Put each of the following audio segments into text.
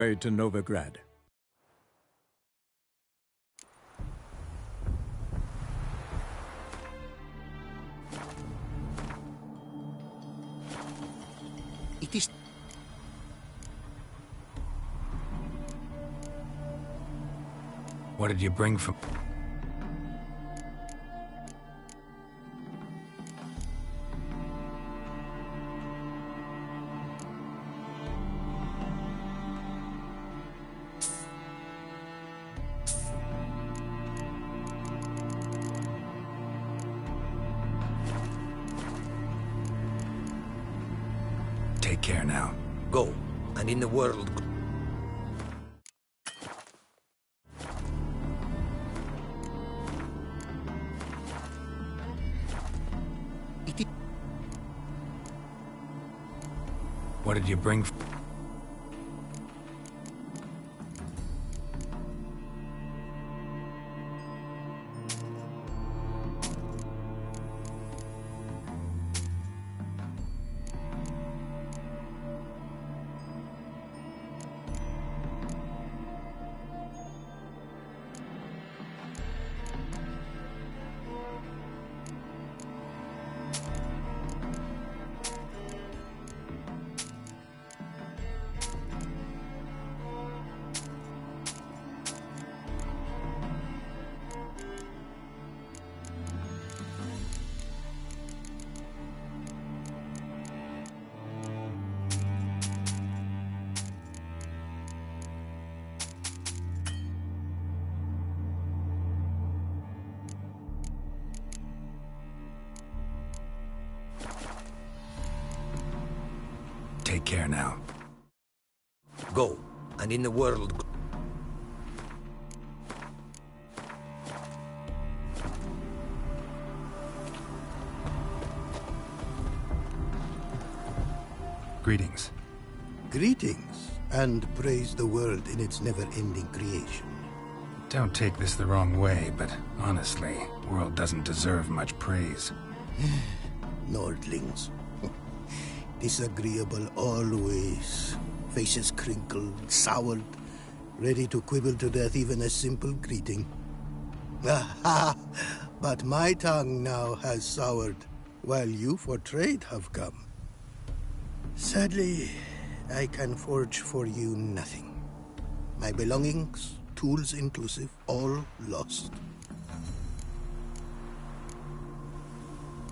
Way to Novigrad. It is... What did you bring from... Take care now. Go, and in the world... It is... What did you bring from... Take care now. Go, and in the world... Greetings. Greetings, and praise the world in its never-ending creation. Don't take this the wrong way, but honestly, world doesn't deserve much praise. Nordlings. Disagreeable always. Faces crinkled, soured, ready to quibble to death even a simple greeting. Aha! But my tongue now has soured, while you for trade have come. Sadly, I can forge for you nothing. My belongings, tools inclusive, all lost.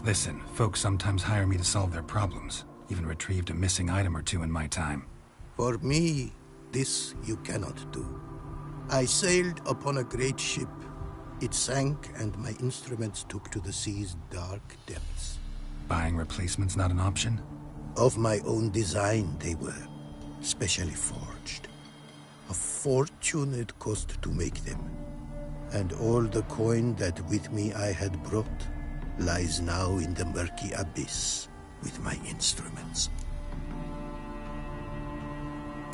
Listen, folks sometimes hire me to solve their problems. Even retrieved a missing item or two in my time. For me, this you cannot do. I sailed upon a great ship. It sank, and my instruments took to the sea's dark depths. Buying replacements not an option? Of my own design they were, specially forged. A fortune it cost to make them. And all the coin that with me I had brought lies now in the murky abyss with my instruments.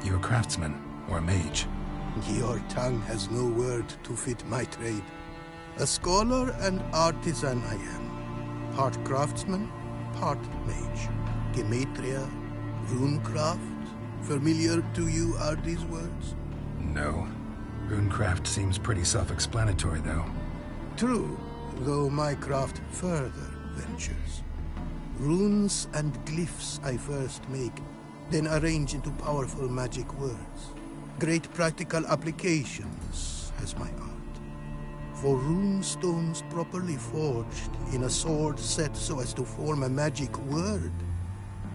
You a craftsman or a mage? Your tongue has no word to fit my trade. A scholar and artisan I am. Part craftsman, part mage. Gematria, runecraft. Familiar to you are these words? No. Runecraft seems pretty self-explanatory, though. True, though my craft further ventures. Runes and glyphs I first make, then arrange into powerful magic words. Great practical applications as my art. For rune stones properly forged in a sword set so as to form a magic word,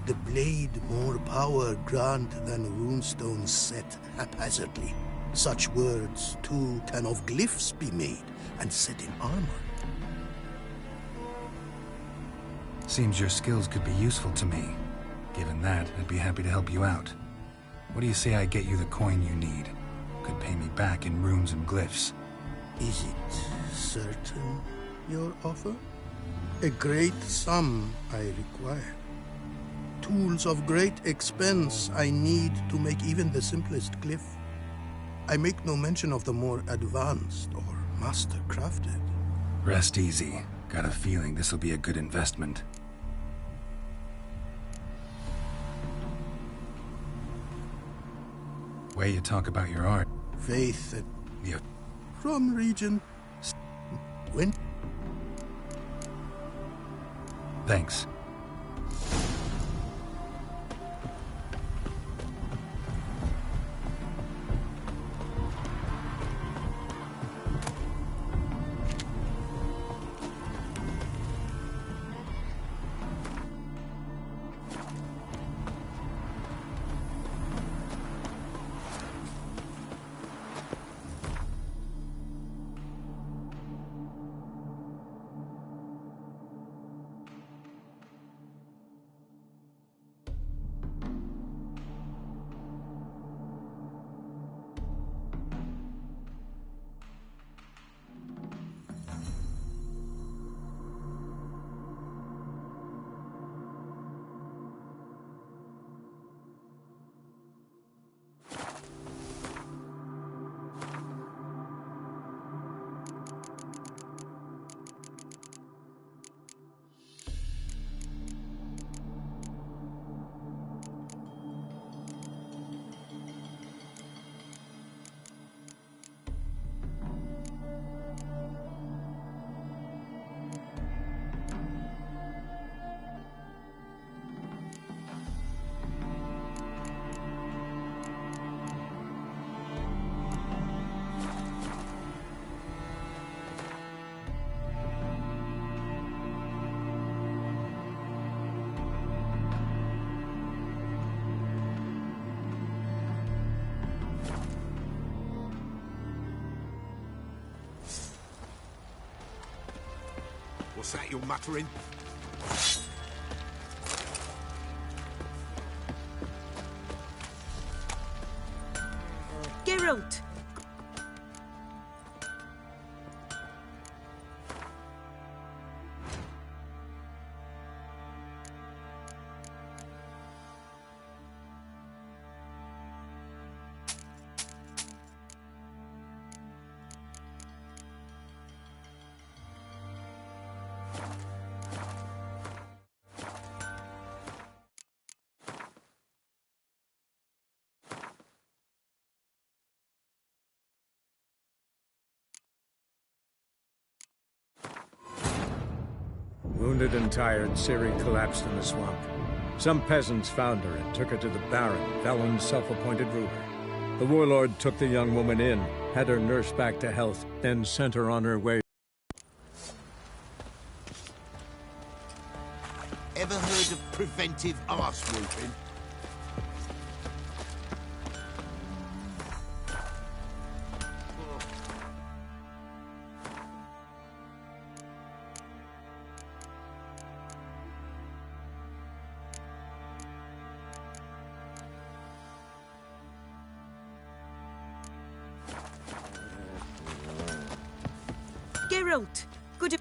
the blade more power grant than runestones set haphazardly. Such words, too, can of glyphs be made and set in armor. Seems your skills could be useful to me. Given that, I'd be happy to help you out. What do you say I get you the coin you need? Could pay me back in runes and glyphs. Is it certain, your offer? A great sum I require. Tools of great expense I need to make even the simplest glyph. I make no mention of the more advanced or master-crafted. Rest easy. Got a feeling this'll be a good investment. way you talk about your art. Faith that You... from region. When? Thanks. What's that you're muttering? Geralt! Wounded and tired, Ciri collapsed in the swamp. Some peasants found her and took her to the Baron, Velen's self-appointed ruler. The warlord took the young woman in, had her nursed back to health, then sent her on her way. Ever heard of preventive arse whooping? Geralt! Good.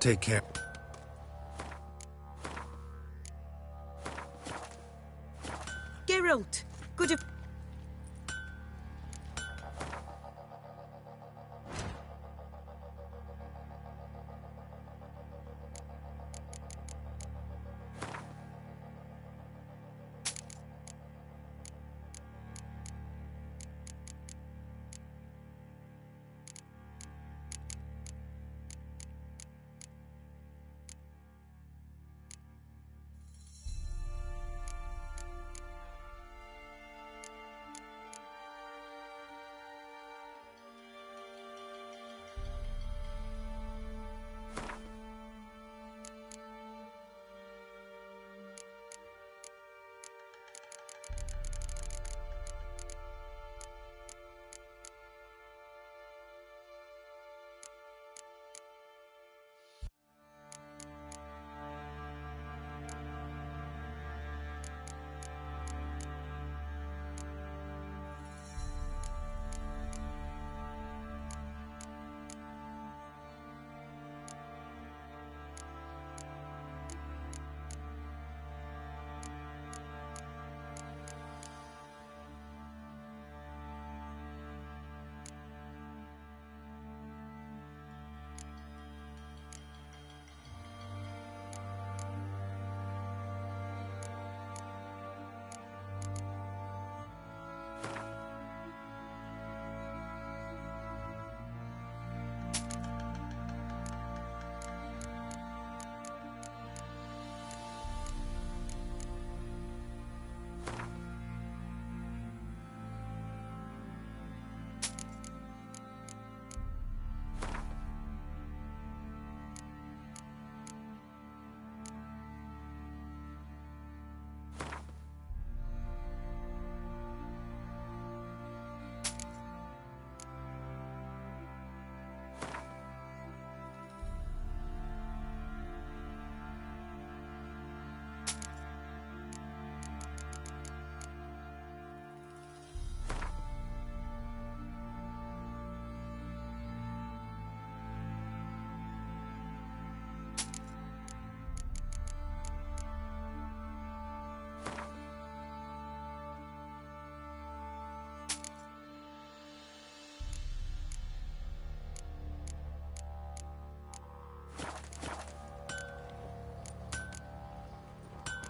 Take care. Geralt! Good.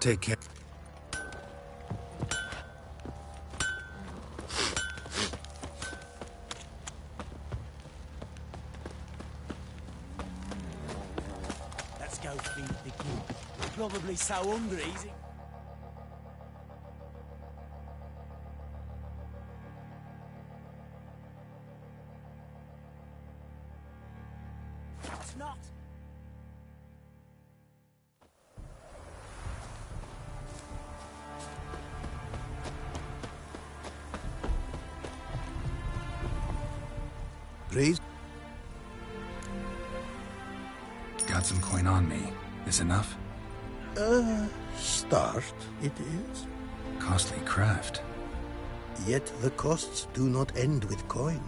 Take care. Let's go feed the kid. We're probably so hungry. It's not. Praise. Got some coin on me. This enough? Start it is. Costly craft. Yet the costs do not end with coin.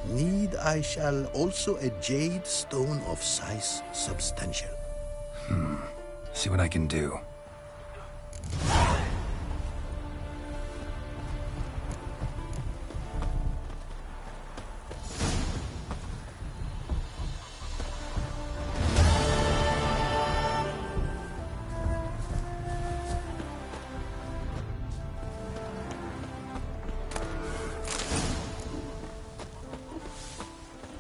Need I shall also a jade stone of size substantial. See what I can do.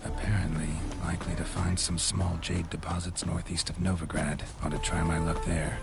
Apparently, likely to find some small jade deposits northeast of Novigrad. Ought to try my luck there.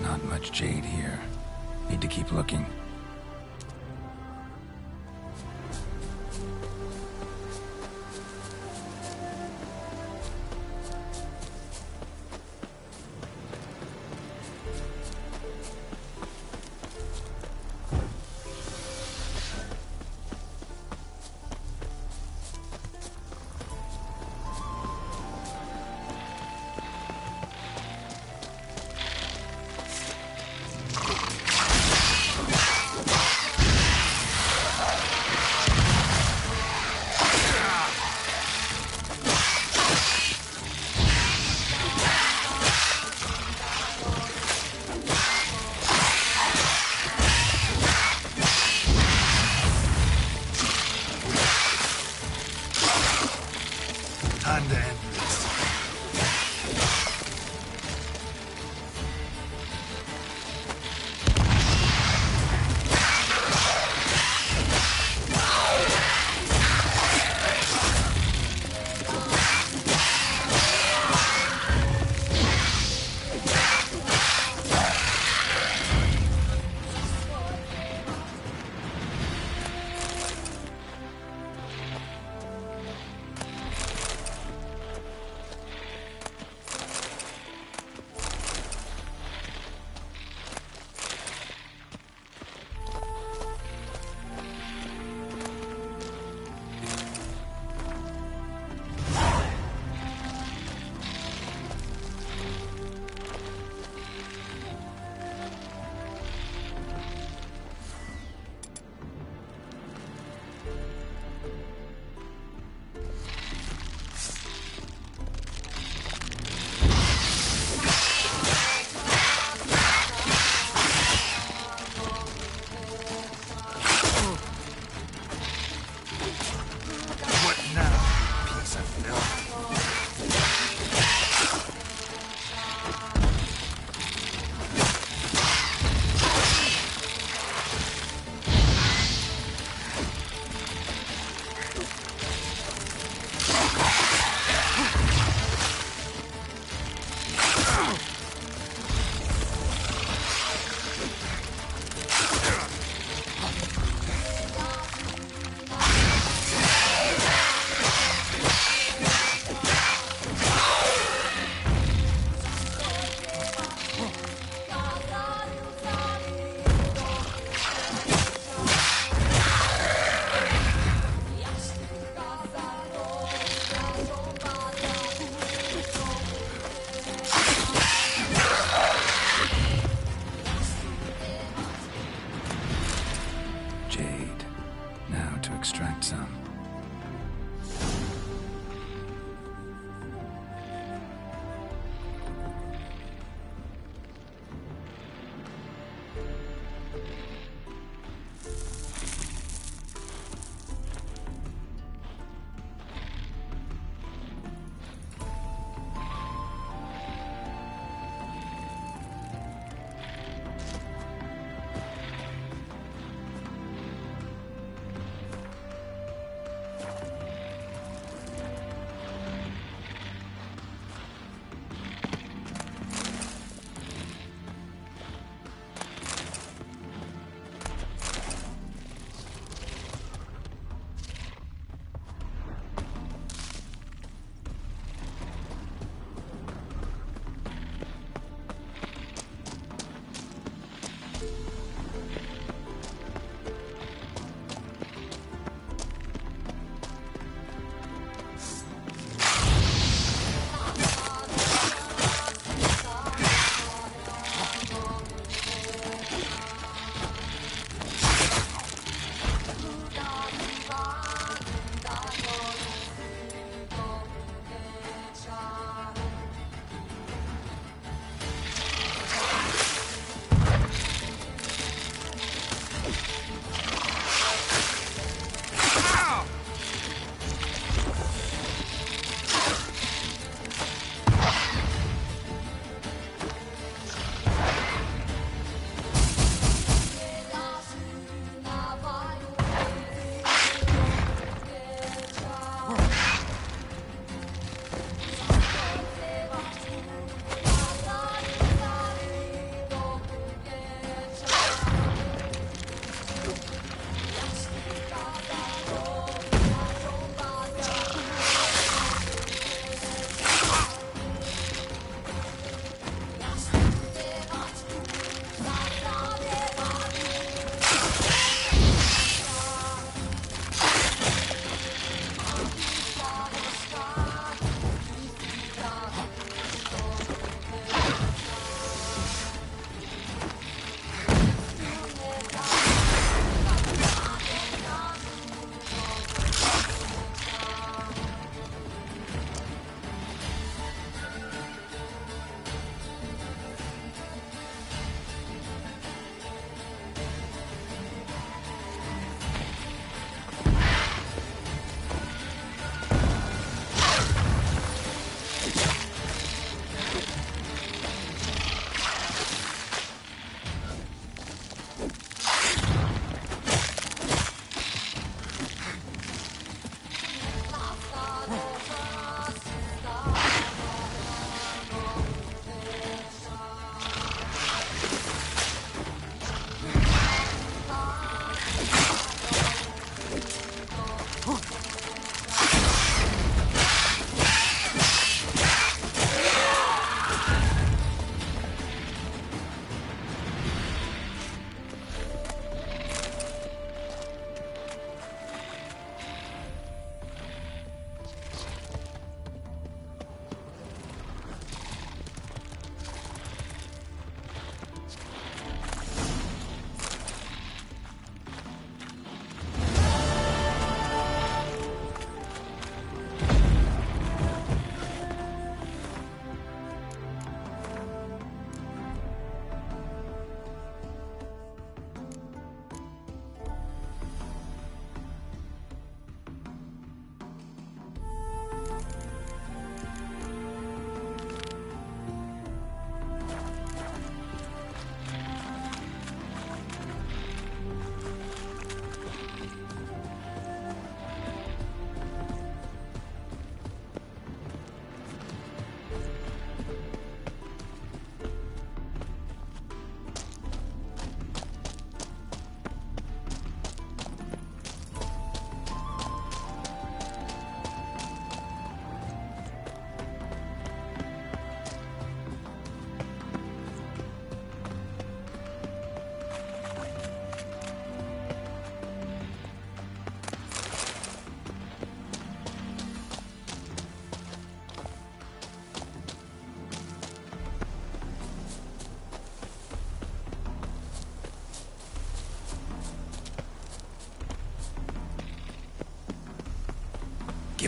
Not much jade here. Need to keep looking. extract some.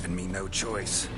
given me no choice.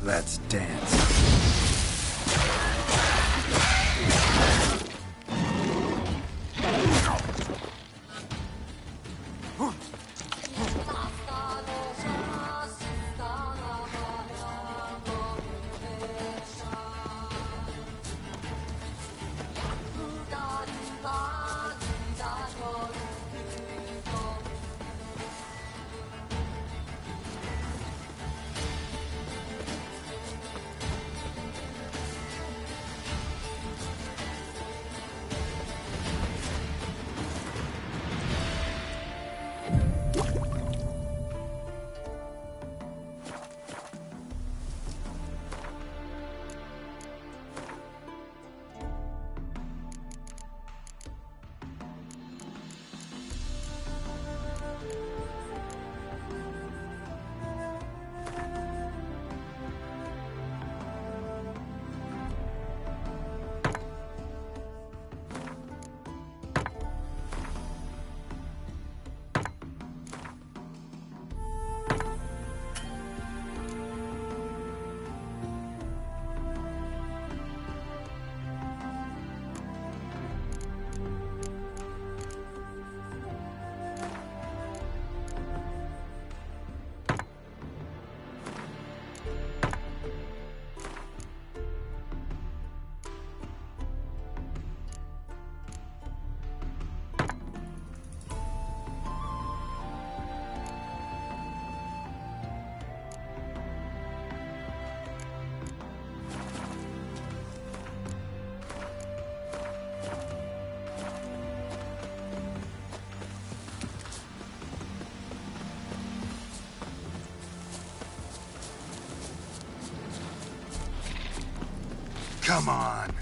Let's dance. Come on.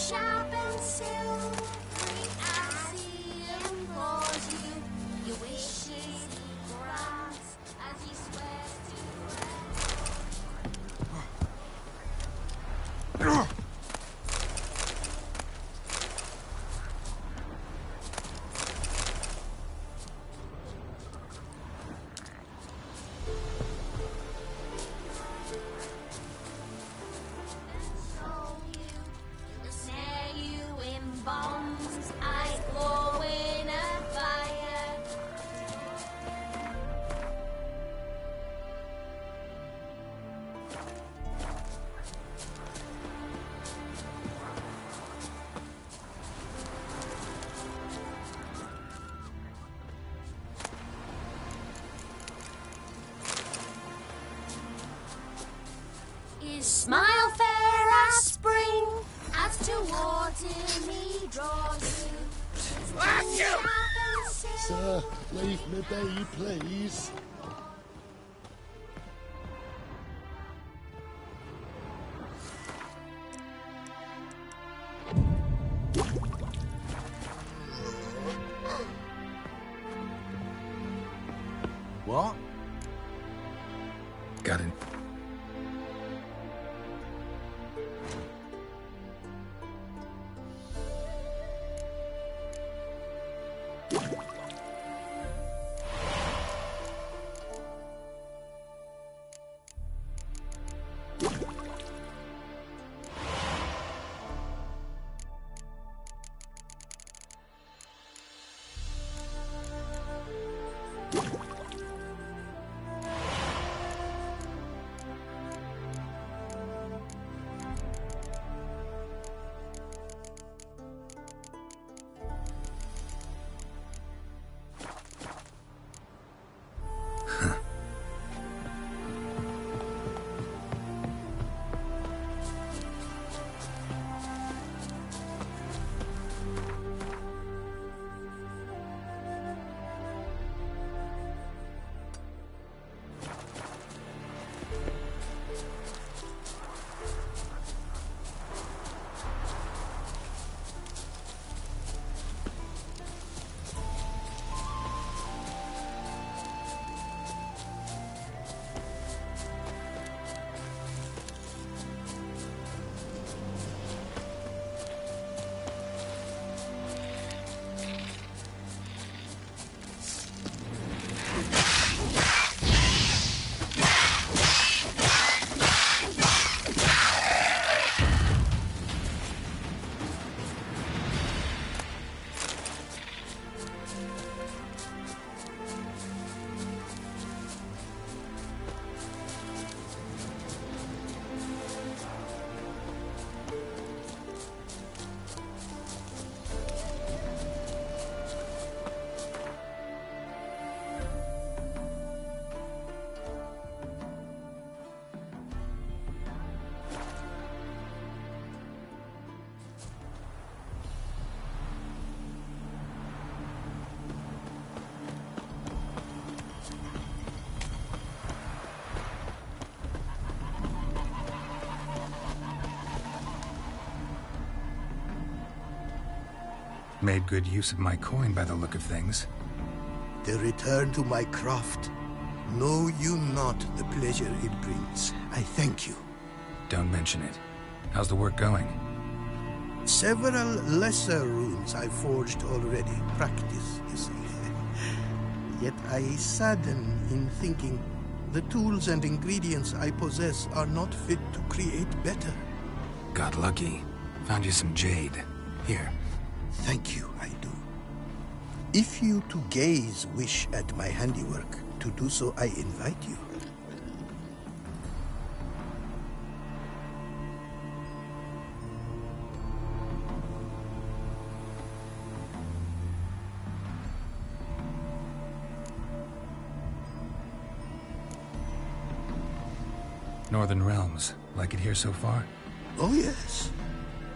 sharp and silvery as he implores you. Your wishes he grants as he swears to snare you in bonds, I glow in a fire. His smile fair as spring, as towards him he draws you. Sir, leave me be, please. What? Got it. Made good use of my coin by the look of things. The return to my craft. Know you not the pleasure it brings. I thank you. Don't mention it. How's the work going? Several lesser runes I forged already. Practice, you see. Yet I sadden in thinking the tools and ingredients I possess are not fit to create better. Got lucky. Found you some jade. Here. Thank you, I do. If you to gaze wish at my handiwork, to do so I invite you. Northern Realms. Like it here so far? Oh yes.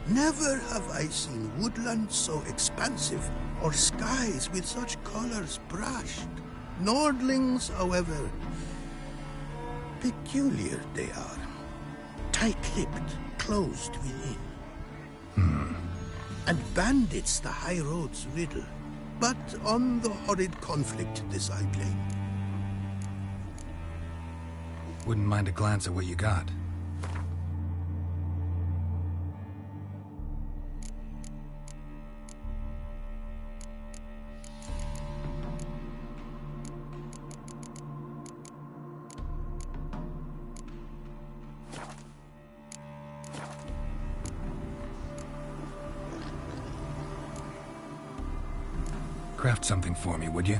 Never have I seen woodland so expansive, or skies with such colors brushed. Nordlings, however, peculiar they are. Tight-lipped, closed within. and bandits the high road's riddle. But on the horrid conflict this I blame. Wouldn't mind a glance at what you got. Craft something for me, would you?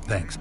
Thanks.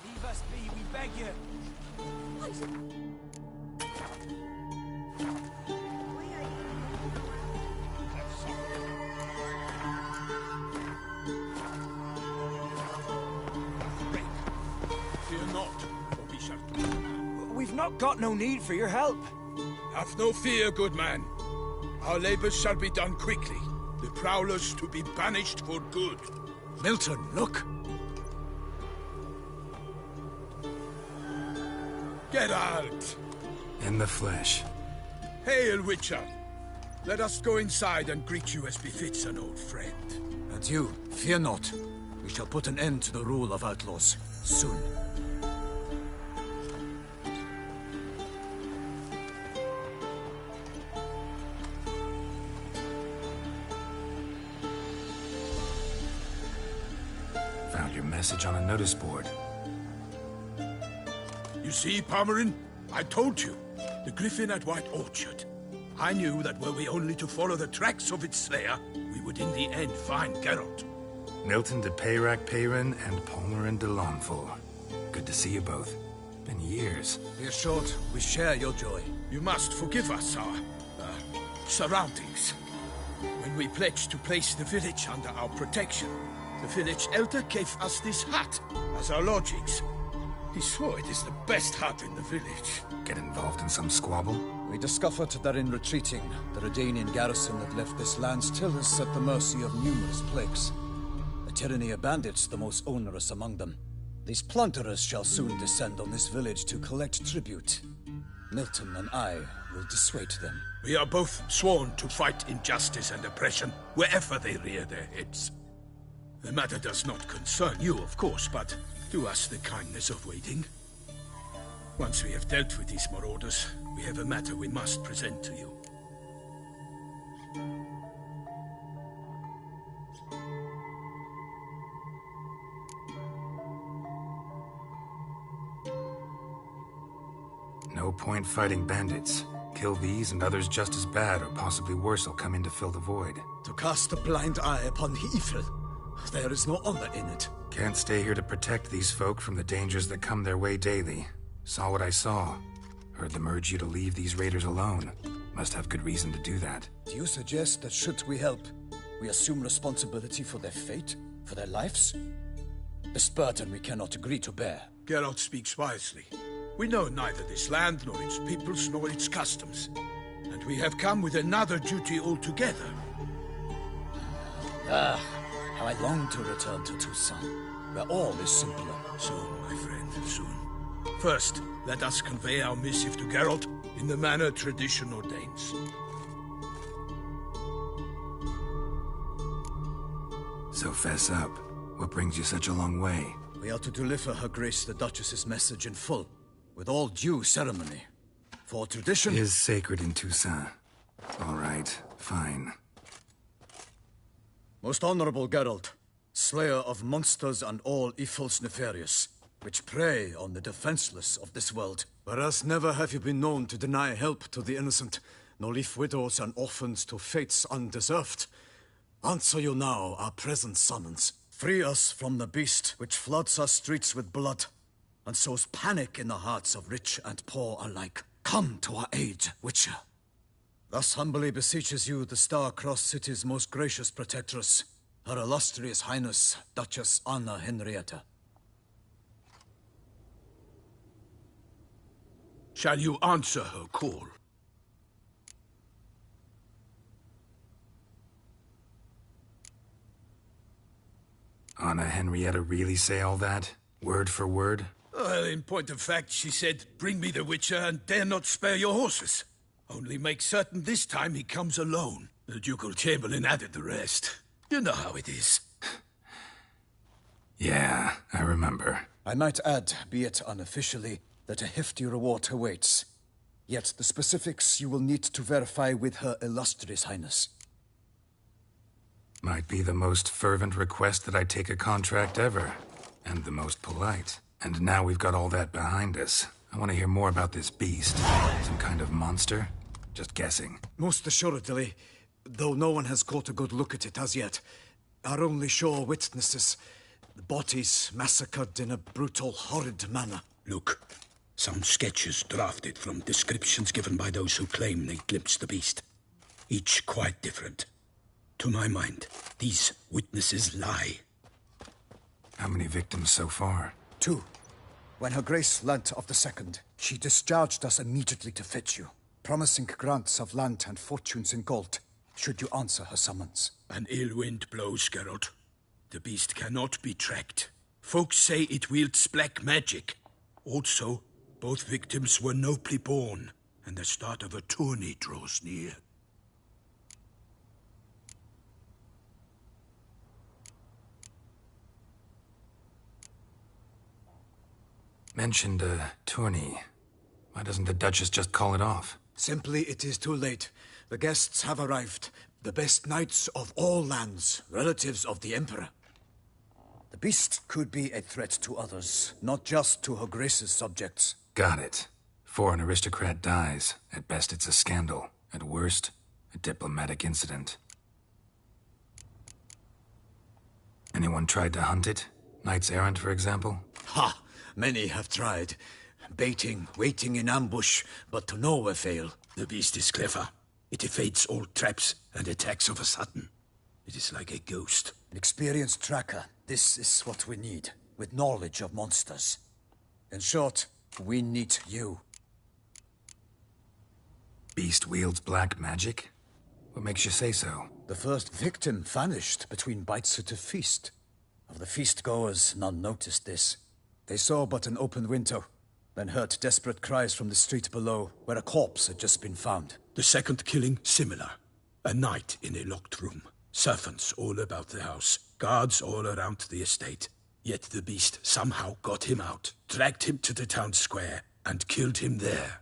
Leave us be, we beg you. Fear not, for we shall do. We've not got no need for your help. Have no fear, good man. Our labors shall be done quickly. The prowlers to be banished for good. Milton, look! Get out! In the flesh. Hail, Witcher! Let us go inside and greet you as befits an old friend. And you, fear not. We We shall put an end to the rule of outlaws, soon. Found your message on a notice board. You see, Palmerin? I told you. The Griffin at White Orchard. I knew that were we only to follow the tracks of its slayer, we would in the end find Geralt. Milton de Peyrac Peyrin and Palmerin de Lawnful. Good to see you both. Been years. Be assured, we share your joy. You must forgive us our surroundings. When we pledged to place the village under our protection, the village elder gave us this hut as our lodgings. He swore it is the best hut in the village. Get involved in some squabble? We discovered that in retreating, the Redanian garrison that left this land still is at the mercy of numerous plagues. The tyranny of bandits the most onerous among them. These plunderers shall soon descend on this village to collect tribute. Milton and I will dissuade them. We are both sworn to fight injustice and oppression wherever they rear their heads. The matter does not concern you, of course, but do us the kindness of waiting. Once we have dealt with these marauders, we have a matter we must present to you. No point fighting bandits. Kill these and others just as bad, or possibly worse, will come in to fill the void. To cast a blind eye upon the evil. There is no honor in it. Can't stay here to protect these folk from the dangers that come their way daily. Saw what I saw. Heard them urge you to leave these raiders alone. Must have good reason to do that. Do you suggest that should we help, we assume responsibility for their fate? For their lives? This burden we cannot agree to bear. Geralt speaks wisely. We know neither this land, nor its peoples, nor its customs. And we have come with another duty altogether. Ah, how I long to return to Toussaint, where all is simpler. Soon, my friend, soon. First, let us convey our missive to Geralt in the manner tradition ordains. So fess up. What brings you such a long way? We are to deliver Her Grace the Duchess's message in full, with all due ceremony. For tradition is sacred in Toussaint. All right, fine. Most honorable Geralt, slayer of monsters and all evils nefarious, which prey on the defenseless of this world. Whereas never have you been known to deny help to the innocent, nor leave widows and orphans to fates undeserved. Answer you now our present summons. Free us from the beast which floods our streets with blood, and sows panic in the hearts of rich and poor alike. Come to our aid, Witcher. Thus humbly beseeches you the Star-Crossed City's most gracious protectress, Her Illustrious Highness, Duchess Anna Henrietta. Shall you answer her call? Anna Henrietta really say all that? Word for word? Well, in point of fact, she said, "Bring me the Witcher and dare not spare your horses. Only make certain this time he comes alone." The Ducal Chamberlain added the rest. You know how it is. Yeah, I remember. I might add, be it unofficially, that a hefty reward awaits. Yet the specifics you will need to verify with Her Illustrious Highness. Might be the most fervent request that I take a contract ever. And the most polite. And now we've got all that behind us. I want to hear more about this beast. Some kind of monster? Just guessing. Most assuredly, though no one has caught a good look at it as yet. Our only sure witnesses, the bodies massacred in a brutal, horrid manner. Look, some sketches drafted from descriptions given by those who claim they glimpsed the beast. Each quite different. To my mind, these witnesses lie. How many victims so far? 2. When Her Grace learnt of the second, she discharged us immediately to fetch you, promising grants of land and fortunes in gold, should you answer her summons. An ill wind blows, Geralt. The beast cannot be tracked. Folks say it wields black magic. Also, both victims were nobly born, and the start of a tourney draws near. mentioned a tourney. Why doesn't the Duchess just call it off? Simply, it is too late. The guests have arrived. The best knights of all lands, relatives of the Emperor. The beast could be a threat to others, not just to Her Grace's subjects. Got it. Before an aristocrat dies, at best it's a scandal. At worst, a diplomatic incident. Anyone tried to hunt it? Knights errant, for example? Ha! Many have tried. Baiting, waiting in ambush, but to no avail. The beast is clever. It evades all traps and attacks of a sudden. It is like a ghost. An experienced tracker. This is what we need, with knowledge of monsters. In short, we need you. Beast wields black magic? What makes you say so? The first victim vanished between bites at a feast. Of the feast-goers, none noticed this. They saw but an open window, then heard desperate cries from the street below, where a corpse had just been found. The second killing, similar. A knight in a locked room. Servants all about the house. Guards all around the estate. Yet the beast somehow got him out, dragged him to the town square, and killed him there.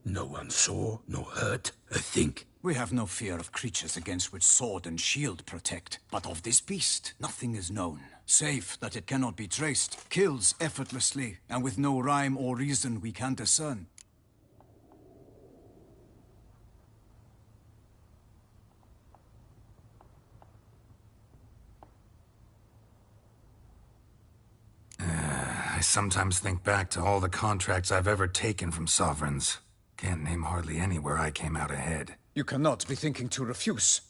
No one saw, nor heard a thing. We have no fear of creatures against which sword and shield protect. But of this beast, nothing is known. Save that it cannot be traced, kills effortlessly, and with no rhyme or reason we can discern. I sometimes think back to all the contracts I've ever taken from sovereigns. Can't name hardly any where I came out ahead. You cannot be thinking to refuse.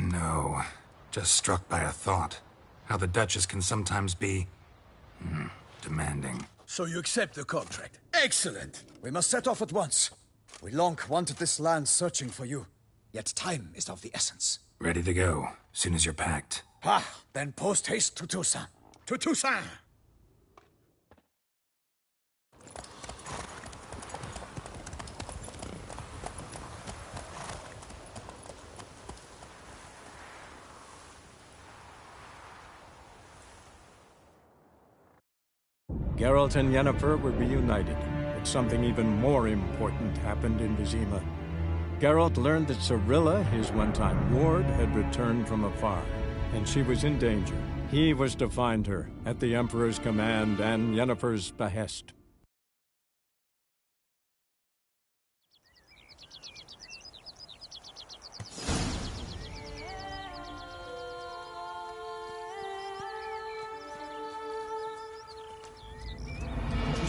No. Just struck by a thought. How the Duchess can sometimes be... demanding. So you accept the contract. Excellent! We must set off at once. We long wanted this land searching for you. Yet time is of the essence. Ready to go, soon as you're packed. Then post-haste to Toussaint. To Toussaint! Geralt and Yennefer were reunited, but something even more important happened in Vizima. Geralt learned that Cirilla, his one-time ward, had returned from afar, and she was in danger. He was to find her, at the Emperor's command and Yennefer's behest.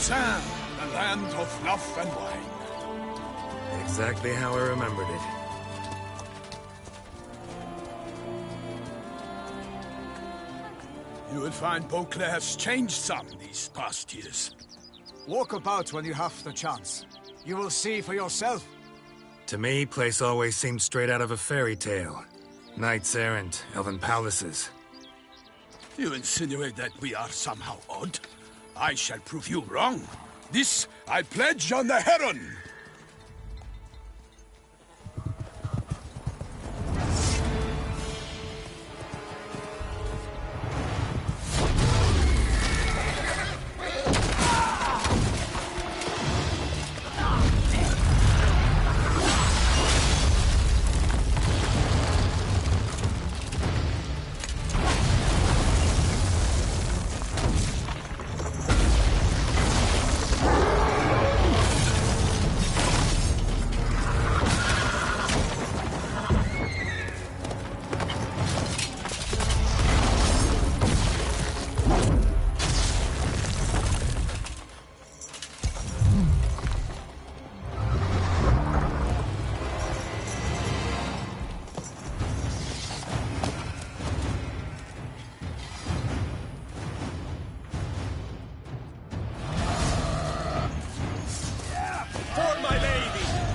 Toussaint, the land of love and wine. Exactly how I remembered it. You will find Beauclair has changed some these past years. Walk about when you have the chance. You will see for yourself. To me, place always seemed straight out of a fairy tale. Knights errant, elven palaces. You insinuate that we are somehow odd? I shall prove you wrong. This I pledge on the Heron.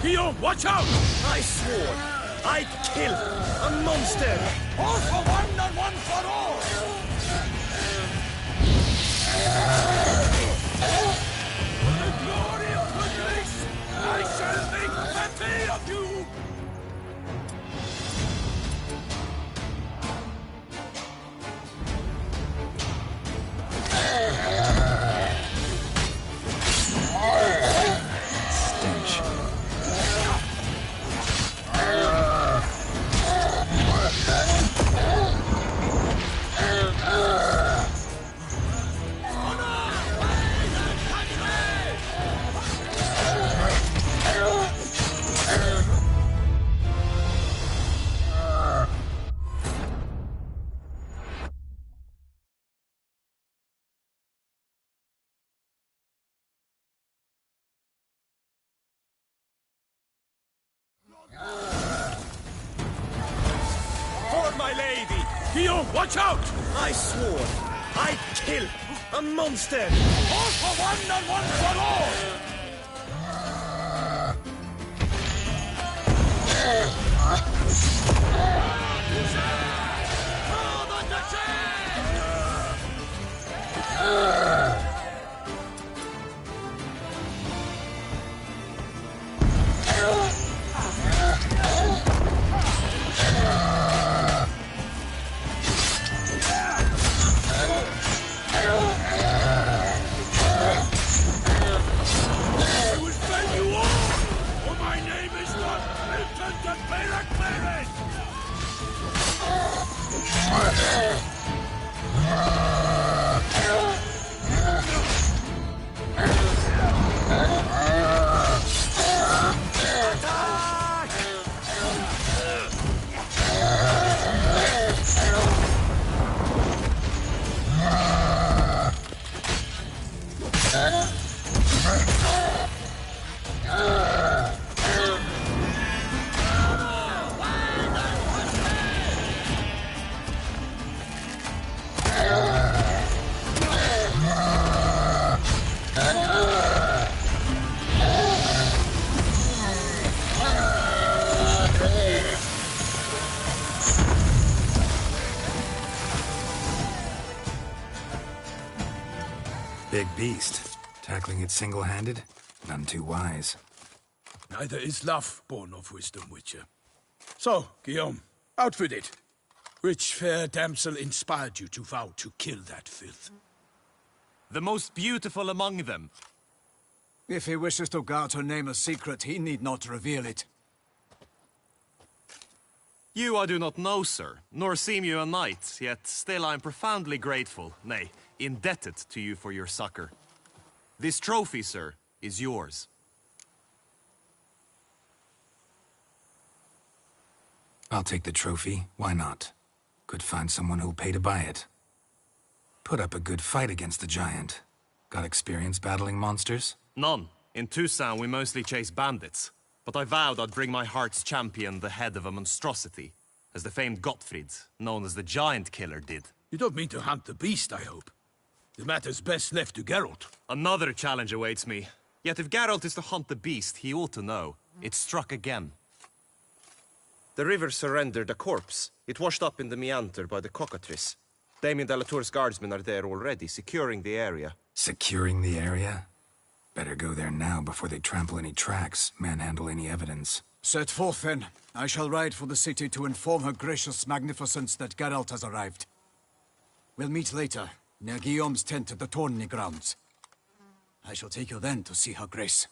Guillaume, watch out! I swore I'd kill a monster! All for one and one for all! For the glory of the grace, I shall make pate of you! Guillaume, watch out! I swore I'd kill a monster! All for one and one for all! Big beast. Tackling it single-handed? None too wise. Neither is love born of wisdom, Witcher. So, Guillaume, outfitted. Which fair damsel inspired you to vow to kill that filth? The most beautiful among them. If he wishes to guard her name a secret, he need not reveal it. You I do not know, sir, nor seem you a knight, yet still I am profoundly grateful, nay, indebted to you for your succor. This trophy, sir, is yours. I'll take the trophy. Why not? Could find someone who'll pay to buy it. Put up a good fight against the giant. Got experience battling monsters? None. In Toussaint we mostly chase bandits. But I vowed I'd bring my heart's champion the head of a monstrosity, as the famed Gottfried, known as the Giant Killer, did. You don't mean to hunt the beast, I hope. The matter's best left to Geralt. Another challenge awaits me. Yet if Geralt is to hunt the beast, he ought to know. It struck again. The river surrendered a corpse. It washed up in the meander by the cockatrice. Damien de la Tour's guardsmen are there already, securing the area. Securing the area? Better go there now before they trample any tracks, manhandle any evidence. Set forth, then. I shall ride for the city to inform her gracious magnificence that Geralt has arrived. We'll meet later, near Guillaume's tent at the Tourney grounds. I shall take you then to see her grace.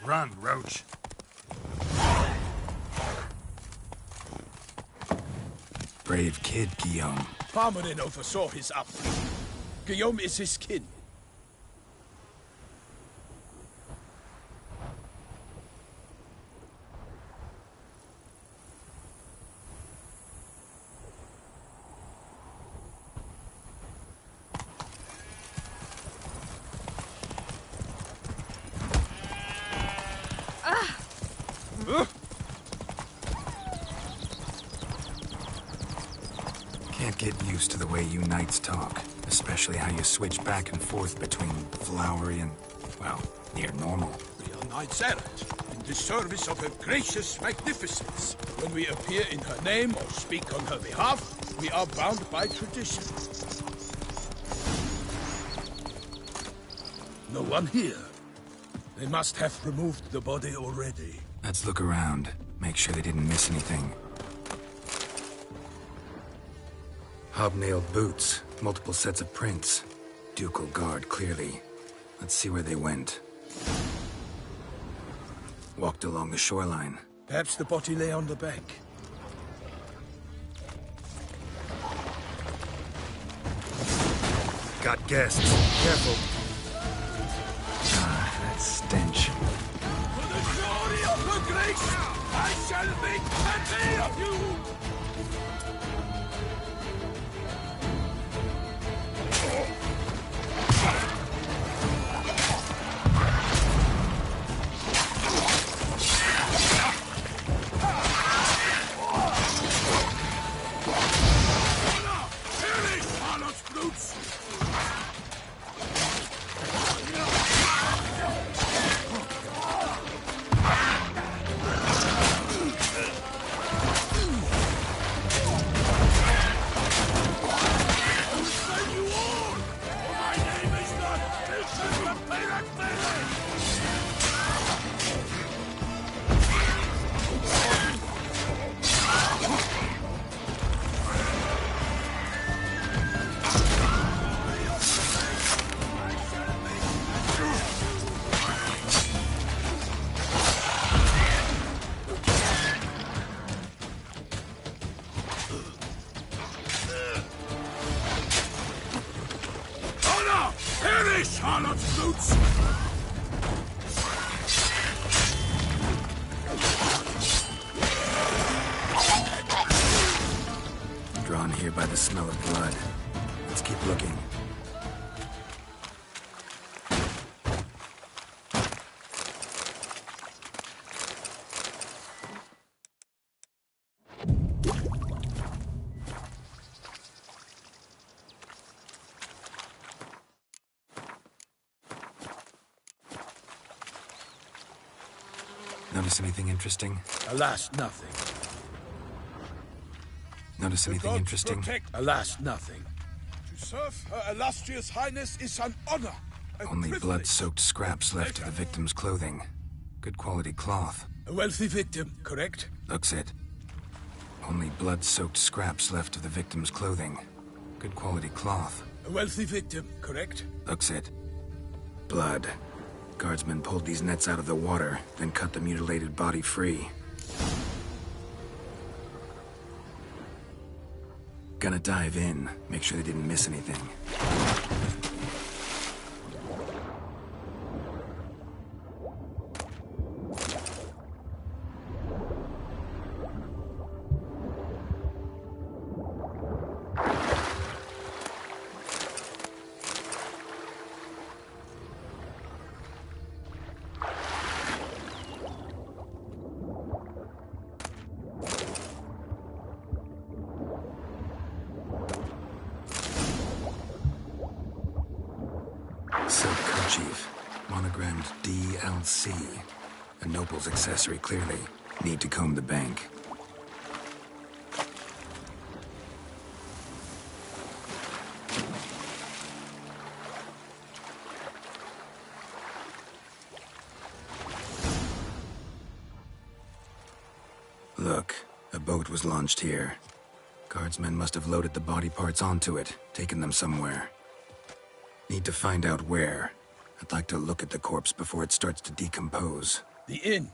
Run, Roach. Brave kid, Guillaume. Parmarin oversaw his upbringing. Guillaume is his kin. Can't get used to the way you knights talk, especially how you switch back and forth between flowery and, well, near normal. We are knights errant, in the service of her gracious magnificence. When we appear in her name or speak on her behalf, we are bound by tradition. No one here. They must have removed the body already. Let's look around. Make sure they didn't miss anything. Hobnailed boots, multiple sets of prints. Ducal guard, clearly. Let's see where they went. Walked along the shoreline. Perhaps the body lay on the bank. Got guests. Careful. I shall make plenty of you! Charlotte's boots! I'm drawn here by the smell of blood. Let's keep looking. Notice anything interesting? Alas, nothing. Notice anything interesting? Alas, nothing. To serve Her Illustrious Highness is an honor. Only blood-soaked scraps left of the victim's clothing. Good quality cloth. A wealthy victim, correct? Looks it. Only blood-soaked scraps left of the victim's clothing. Good quality cloth. A wealthy victim, correct? Looks it. Blood. Guardsmen pulled these nets out of the water, then cut the mutilated body free. Gonna dive in, make sure they didn't miss anything. Silk kerchief, monogrammed DLC. A noble's accessory, clearly. Need to comb the bank. Look, a boat was launched here. Guardsmen must have loaded the body parts onto it, taken them somewhere. Need to find out where. I'd like to look at the corpse before it starts to decompose. The inn.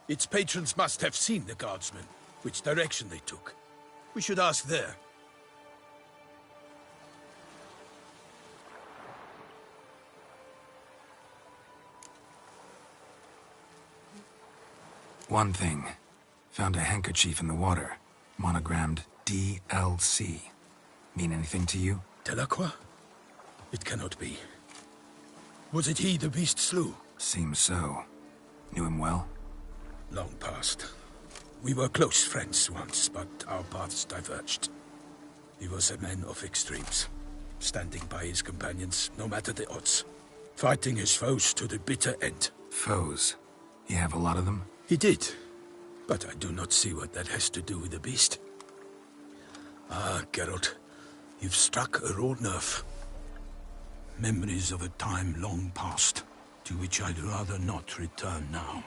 Its patrons must have seen the guardsmen, which direction they took. We should ask there. One thing. Found a handkerchief in the water. Monogrammed DLC. Mean anything to you? Delacroix? It cannot be. Was it he the beast slew? Seems so. Knew him well? Long past. We were close friends once, but our paths diverged. He was a man of extremes, standing by his companions no matter the odds, fighting his foes to the bitter end. Foes? You have a lot of them? He did, but I do not see what that has to do with the beast. Ah, Geralt, you've struck a raw nerve. Memories of a time long past, to which I'd rather not return now.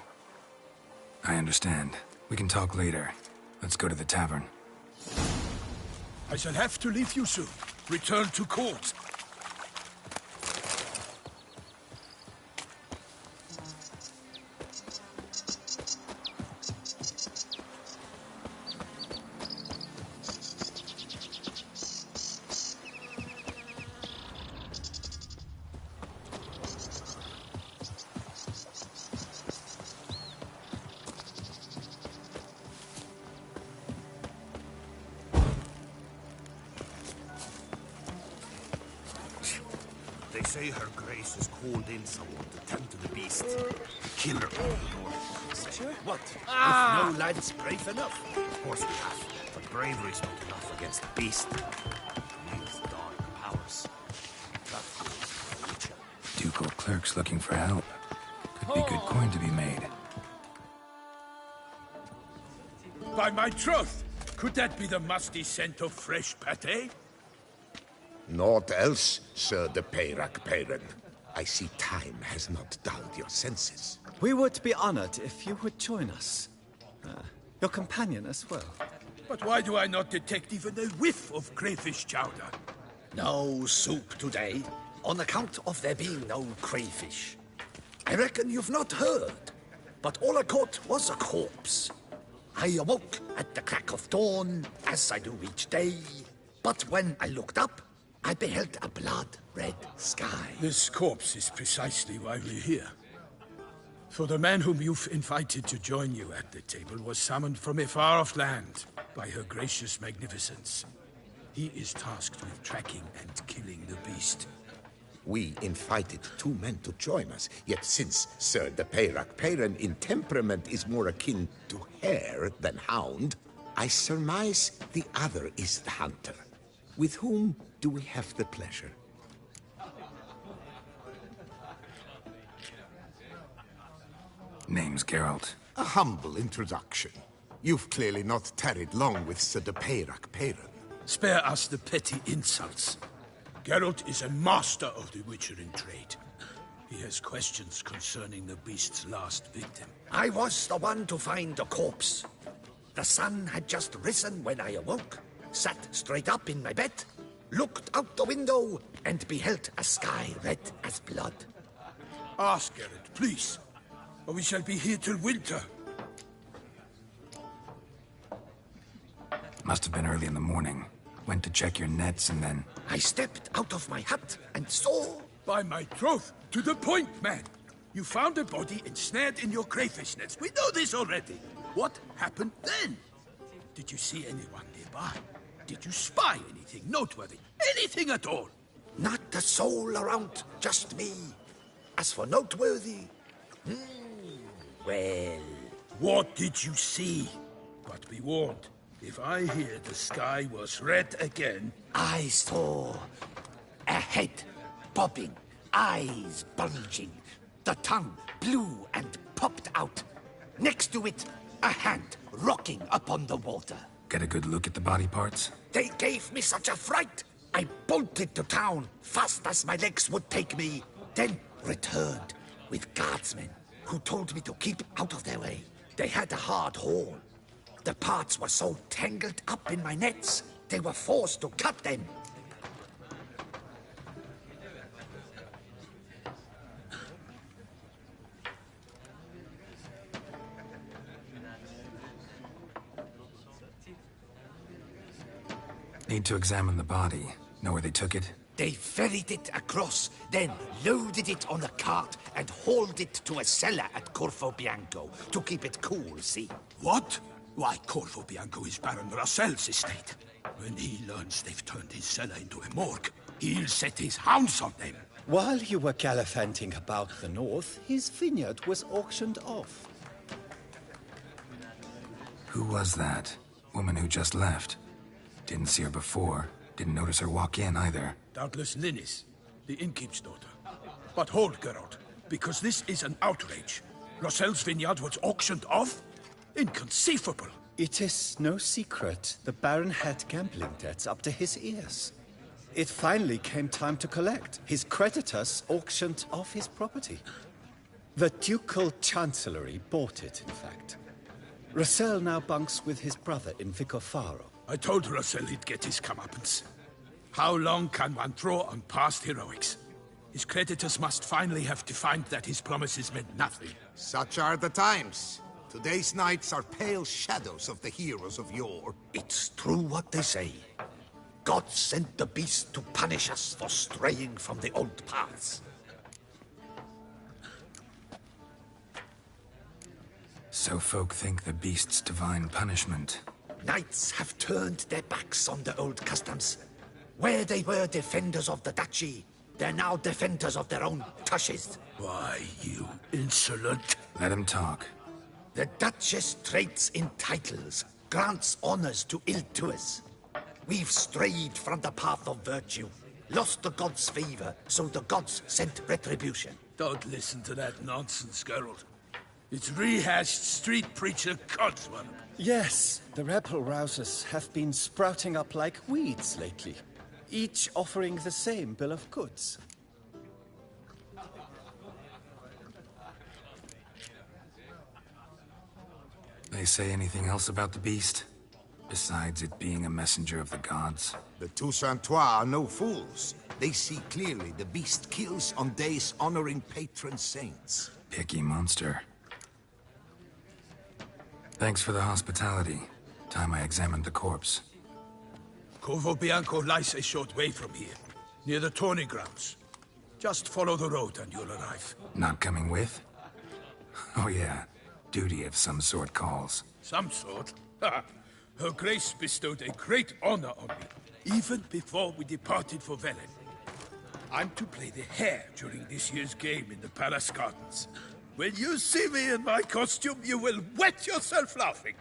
I understand. We can talk later. Let's go to the tavern. I shall have to leave you soon. Return to court. say her grace has called in someone to tend to the beast. Killer of the north. Sure. What? If no lads brave enough? Of course we have. But bravery's not enough against the beast. These dark powers. Ducal clerks looking for help. Could be good coin to be made. By my troth, could that be the musty scent of fresh pate? Naught else, Sir de Peyrac Peyren. I see time has not dulled your senses. We would be honored if you would join us. Your companion as well. But why do I not detect even a whiff of crayfish chowder? No soup today, on account of there being no crayfish. I reckon you've not heard, but all I caught was a corpse. I awoke at the crack of dawn, as I do each day, but when I looked up, I beheld a blood-red sky. This corpse is precisely why we're here. For the man whom you've invited to join you at the table was summoned from a far-off land by her gracious magnificence. He is tasked with tracking and killing the beast. We invited 2 men to join us, yet since Sir de Peyrac Peyren in temperament is more akin to hare than hound, I surmise the other is the hunter. With whom do we have the pleasure? Name's Geralt. A humble introduction. You've clearly not tarried long with Sir de Peyrac Peyren. Spare us the petty insults. Geralt is a master of the Witchering trade. He has questions concerning the beast's last victim. I was the one to find the corpse. The sun had just risen when I awoke, sat straight up in my bed, looked out the window, and beheld a sky red as blood. Ask Geralt, please, or we shall be here till winter. Must have been early in the morning. Went to check your nets and then... I stepped out of my hut and saw... By my troth, to the point, man. You found a body ensnared in your crayfish nets. We know this already. What happened then? Did you see anyone nearby? Did you spy anything noteworthy? Anything at all? Not a soul around, just me. As for noteworthy... well... What did you see? But be warned. If I hear the sky was red again... I saw a head bobbing, eyes bulging, the tongue blue and popped out. Next to it, a hand rocking upon the water. Get a good look at the body parts? They gave me such a fright. I bolted to town fast as my legs would take me, then returned with guardsmen who told me to keep out of their way. They had a hard haul. The parts were so tangled up in my nets, they were forced to cut them. Need to examine the body. Know where they took it? They ferried it across, then loaded it on a cart and hauled it to a cellar at Corvo Bianco to keep it cool, see? What? Why, Corvo Bianco is Baron Russell's estate. When he learns they've turned his cellar into a morgue, he'll set his hounds on them. While you were gallivanting about the north, his vineyard was auctioned off. Who was that? Woman who just left. Didn't see her before. Didn't notice her walk in either. Doubtless Linnis, the innkeep's daughter. But hold, Geralt, because this is an outrage. Russell's vineyard was auctioned off? Inconceivable. It is no secret the Baron had gambling debts up to his ears. It finally came time to collect. His creditors auctioned off his property. The Ducal Chancellery bought it, in fact. Russell now bunks with his brother in Vicofaro. I told Russell he'd get his comeuppance. How long can one throw on past heroics? His creditors must finally have to find that his promises meant nothing. Such are the times. Today's knights are pale shadows of the heroes of yore. It's true what they say. God sent the beast to punish us for straying from the old paths. So folk think the beast's divine punishment. Knights have turned their backs on the old customs. Where they were defenders of the duchy, They're now defenders of their own tushes. Why, you insolent... Let him talk. The Duchess trades in titles, grants honors to ill-doers. We've strayed from the path of virtue, lost the gods' favor, so the gods sent retribution. Don't listen to that nonsense, Geralt. It's rehashed street preacher codswallop. Yes, the rebel rousers have been sprouting up like weeds lately, each offering the same bill of goods. They say anything else about the beast? Besides it being a messenger of the gods? The Toussaintois are no fools. They see clearly the beast kills on days honoring patron saints. Picky monster. Thanks for the hospitality. Time I examined the corpse. Corvo Bianco lies a short way from here, near the tourney grounds. Just follow the road and you'll arrive. Not coming with? Oh yeah, duty of some sort calls. Some sort? Ha! Her Grace bestowed a great honor on me, even before we departed for Velen. I'm to play the hare during this year's game in the Palace Gardens. When you see me in my costume, you will wet yourself laughing.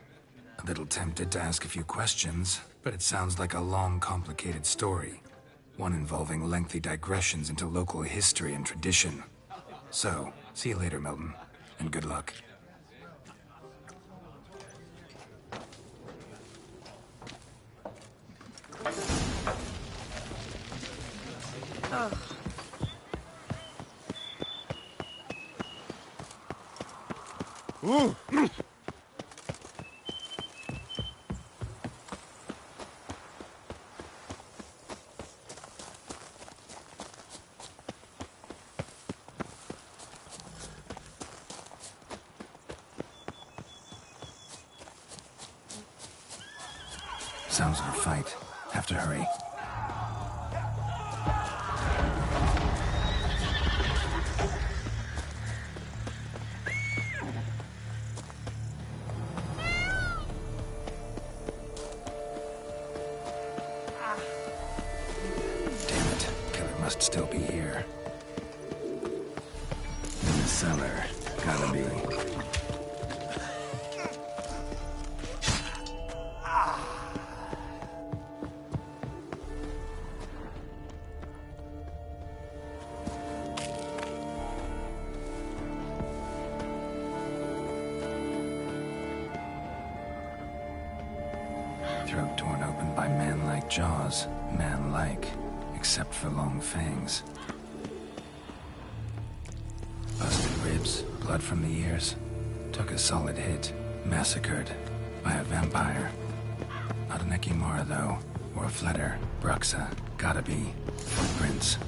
A little tempted to ask a few questions, but it sounds like a long, complicated story. One involving lengthy digressions into local history and tradition. So, see you later, Milton, and good luck. Oh. Ooh. Sounds like a fight. Have to hurry. Damn it. Killer must still be here. In the cellar. Gotta be. Throat torn open by man-like jaws. Man-like, except for long fangs. Busted ribs, blood from the ears. Took a solid hit. Massacred by a vampire. Not an Ekimara, though. Or a Fletter. Bruxa. Gotta be. Footprints.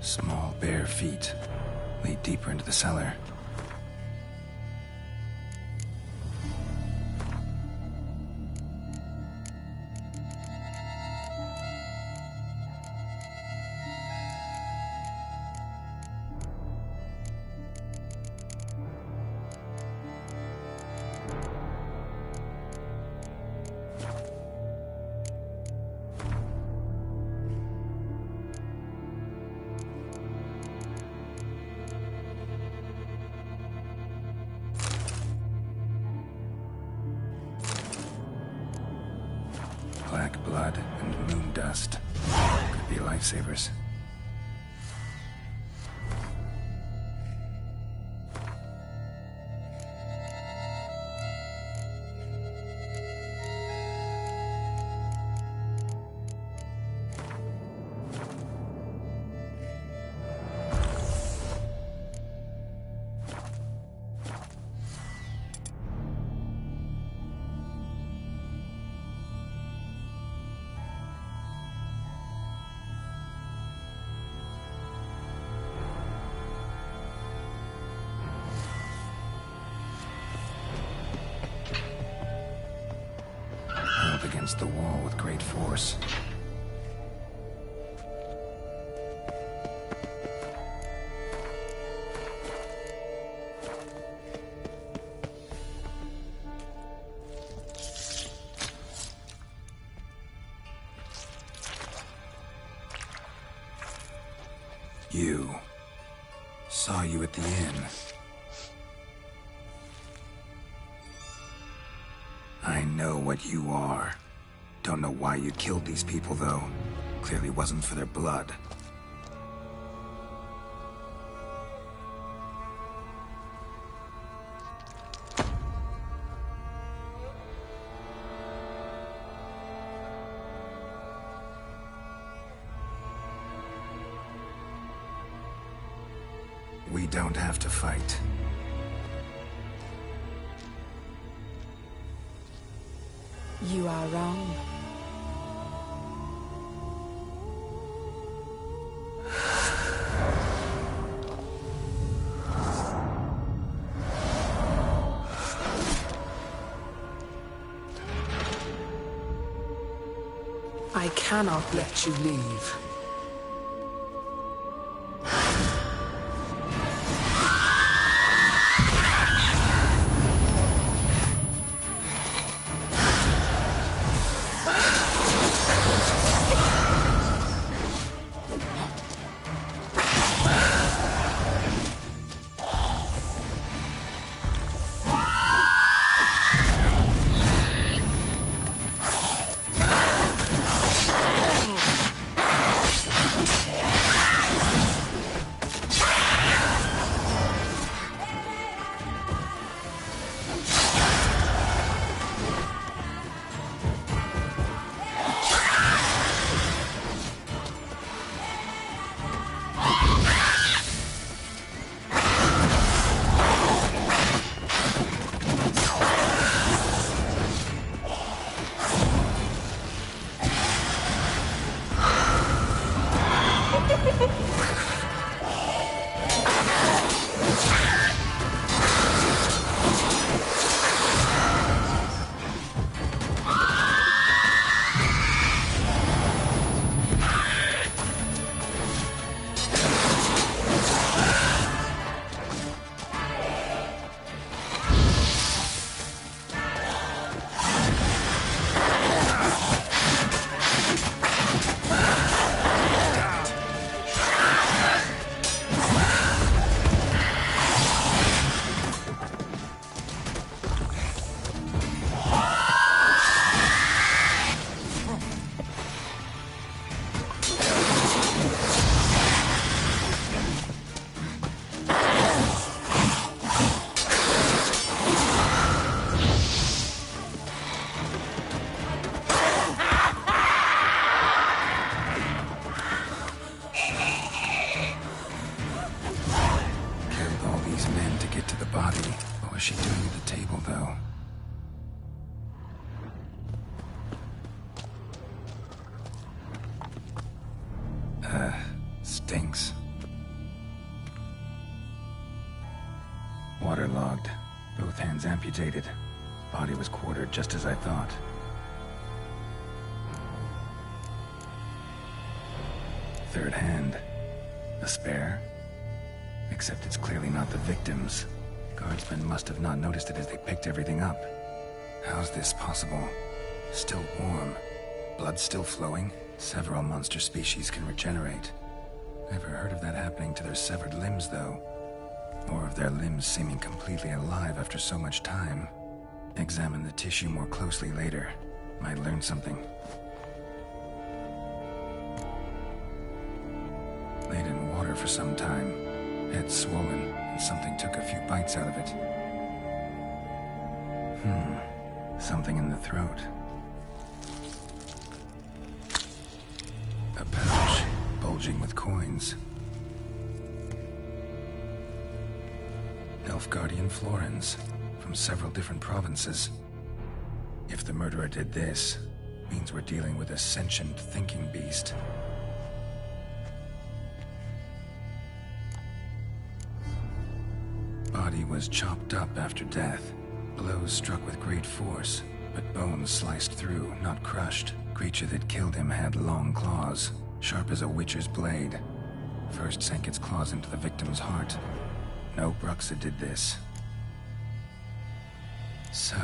Small, bare feet. Lead deeper into the cellar. Black blood and moon dust. Could be lifesavers. Against the wall with great force. You. Saw you at the inn. I know what you are. Don't know why you killed these people, though. Clearly wasn't for their blood. We don't have to fight. You are wrong. I cannot let you leave. Stinks. Waterlogged. Both hands amputated. Body was quartered just as I thought. Third hand. A spare? Except it's clearly not the victim's. Guardsmen must have not noticed it as they picked everything up. How's this possible? Still warm. Blood still flowing? Several monster species can regenerate. Never heard of that happening to their severed limbs, though. Or of their limbs seeming completely alive after so much time. Examine the tissue more closely later. Might learn something. Laid in water for some time. Head swollen, and something took a few bites out of it. Something in the throat. A pouch, bulging with coins. Nilfgaardian florins, from several different provinces. If the murderer did this, means we're dealing with a sentient thinking beast. Body was chopped up after death. Blows struck with great force, but bones sliced through, not crushed. Creature that killed him had long claws, sharp as a witcher's blade. First sank its claws into the victim's heart. No Bruxa did this. So,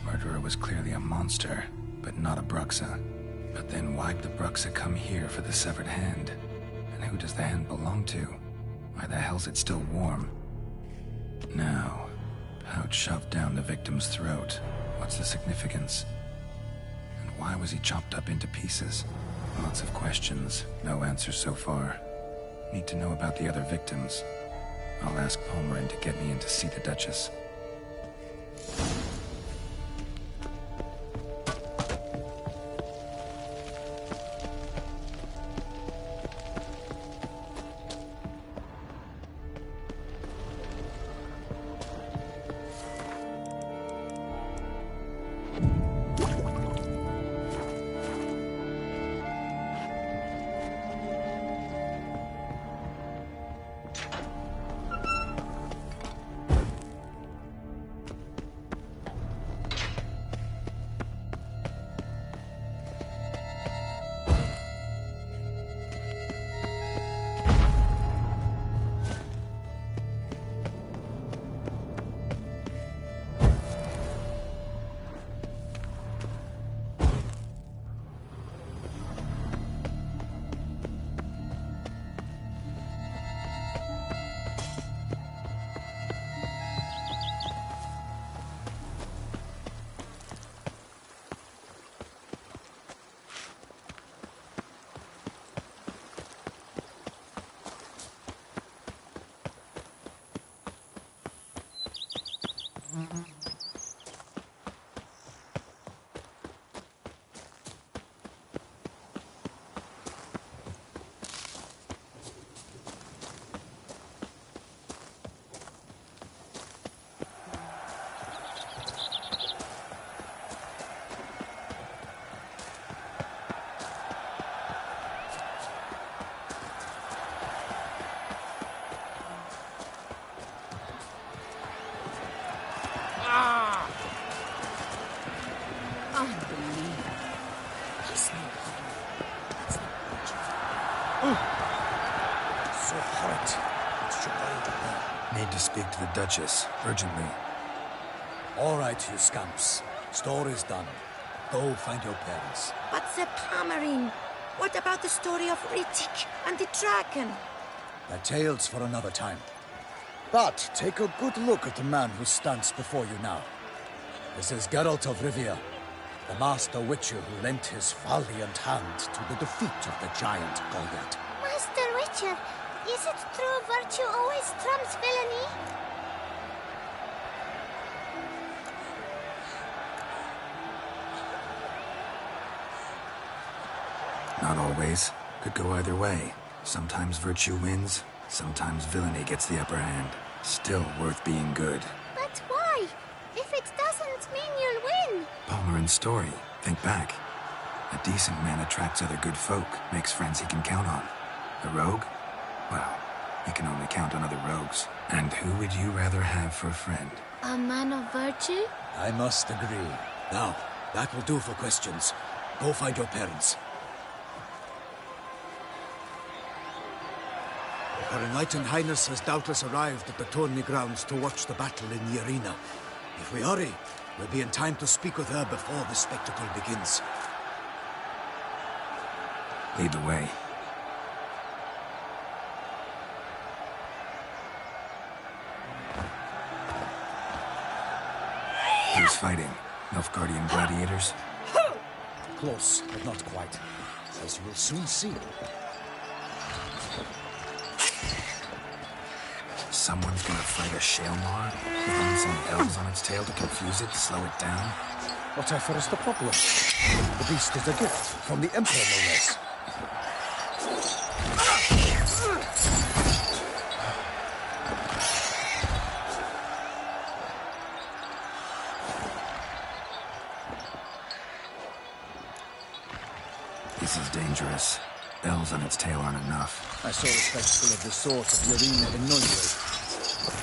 murderer was clearly a monster, but not a Bruxa. But then why'd the Bruxa come here for the severed hand? And who does the hand belong to? Why the hell's it still warm? Now, pouch shoved down the victim's throat. What's the significance? And why was he chopped up into pieces? Lots of questions, no answers so far. Need to know about the other victims. I'll ask Palmerin to get me in to see the Duchess. Need to speak to the Duchess, urgently. All right, you scamps. Story's done. Go find your parents. But the Palmerin, what about the story of Rittik and the dragon? The tale's for another time. But take a good look at the man who stands before you now. This is Geralt of Rivia, the master witcher who lent his valiant hand to the defeat of the giant Goliath. Master Witcher, is it true virtue always trumps villainy? Not always. Could go either way. Sometimes virtue wins, sometimes villainy gets the upper hand. Still worth being good. But why? If it doesn't mean you'll win. Palmerin's story. Think back. A decent man attracts other good folk, makes friends he can count on. A rogue? Well, he can only count on other rogues. And who would you rather have for a friend? A man of virtue? I must agree. Now, that will do for questions. Go find your parents. Her Enlightened Highness has doubtless arrived at the tourney grounds to watch the battle in the arena. If we hurry, we'll be in time to speak with her before the spectacle begins. Lead the way. Who's fighting? Nilfgaardian gladiators? Close, but not quite. As you will soon see. Someone's gonna fight a Shaelmaar? Throwing some bells on its tail to confuse it, slow it down? Whatever is the problem? The beast is a gift from the Emperor, no less. This is dangerous. Bells on its tail aren't enough. I saw a spectacle of the sort at the arena in Nunwood.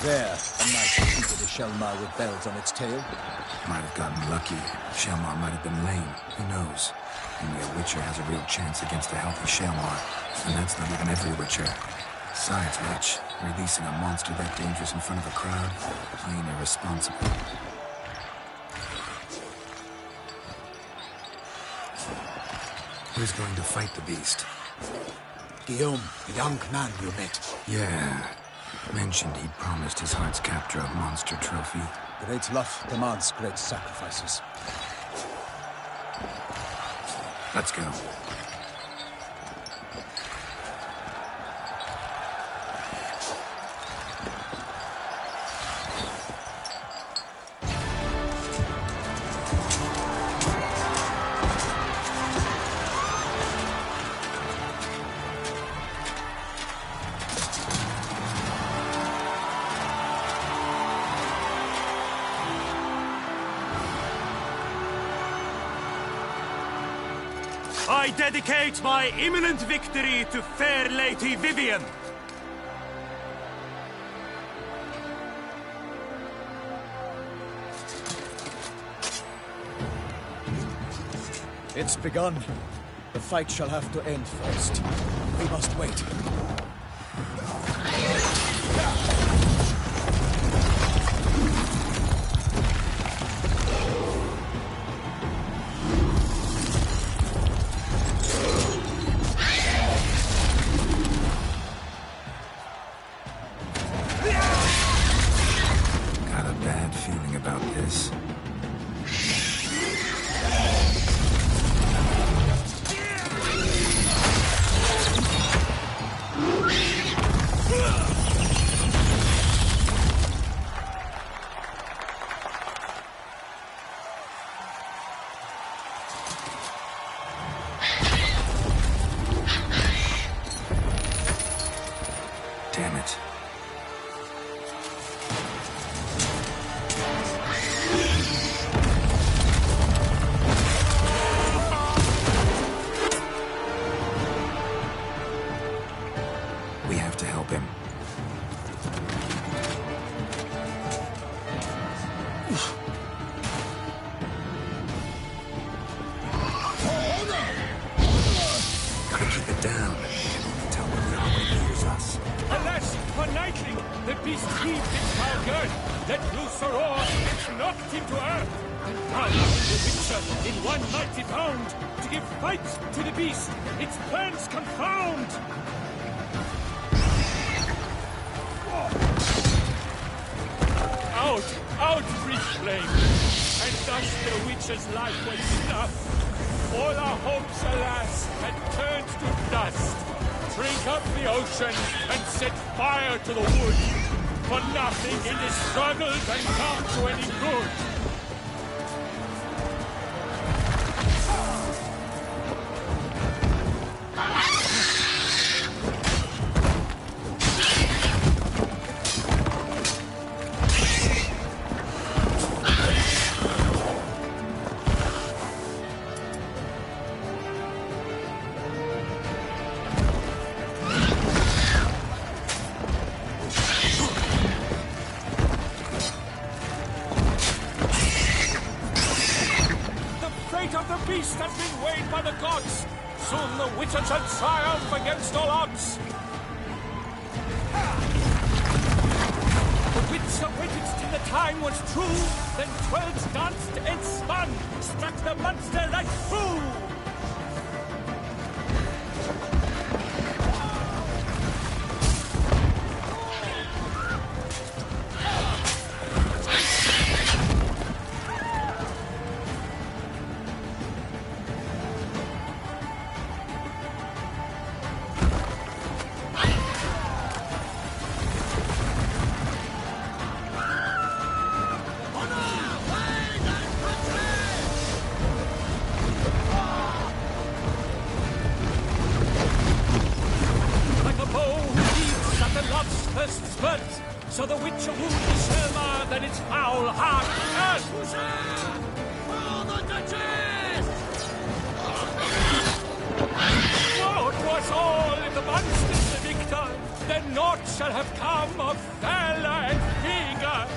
There, a knight defeated a Shaelmaar with bells on its tail. Might have gotten lucky. Shaelmaar might have been lame. Who knows? Only a Witcher has a real chance against a healthy Shaelmaar. And that's not even every Witcher. Besides which, releasing a monster that dangerous in front of a crowd, plain irresponsible. Who's going to fight the beast? Guillaume, the young man you met. Yeah. Mentioned he'd promised his heart's captor a monster trophy. Great love demands great sacrifices. Let's go. I dedicate my imminent victory to fair Lady Vivian. It's begun. The fight shall have to end first. We must wait. Damn it. We have to help him. Gotta keep it down. Tell me the armor hears us. Alas, for Nightling, the beast heaved its foul girth, let loose a roar, and knocked him to earth. And now, the Witcher, in one mighty bound, to give fight to the beast, its plans confound. Out, out, brief flame, and thus the Witcher's life was snuffed. All our hopes, alas, had turned to dust. Drink up the ocean and set fire to the wood. For nothing in this struggle can come to any good. The beast has been weighed by the gods. Soon the Witcher shall triumph against all odds. The Witcher waited till the time was true. Then 12 danced and spun, struck the monster right through. So the Witcher wound is firmer than its foul heart earth. For the Duchess! Oh, 'twas all in the monsters, the victor. Then naught shall have come of valor and vigor.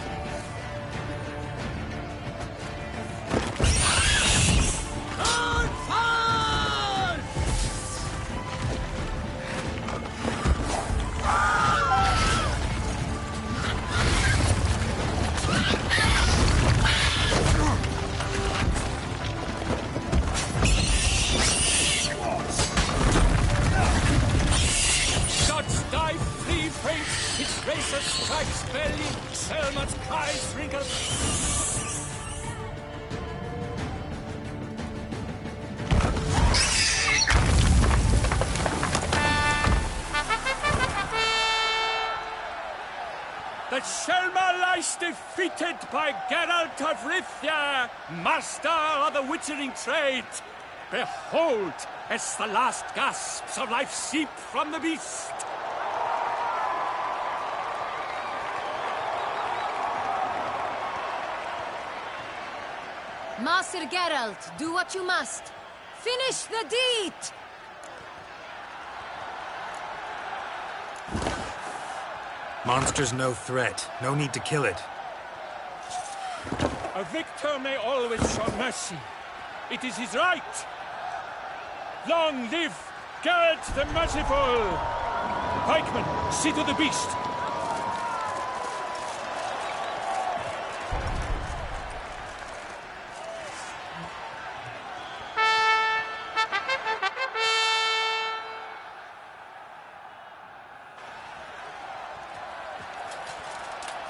Selmut's cries wrinkle. The Selma lies defeated by Geralt of Rivia, master of the witchering trade. Behold, as the last gasps of life seep from the beast. Master Geralt, do what you must. Finish the deed! Monster's no threat. No need to kill it. A victor may always show mercy. It is his right. Long live Geralt the Merciful! Pikeman, see to the beast.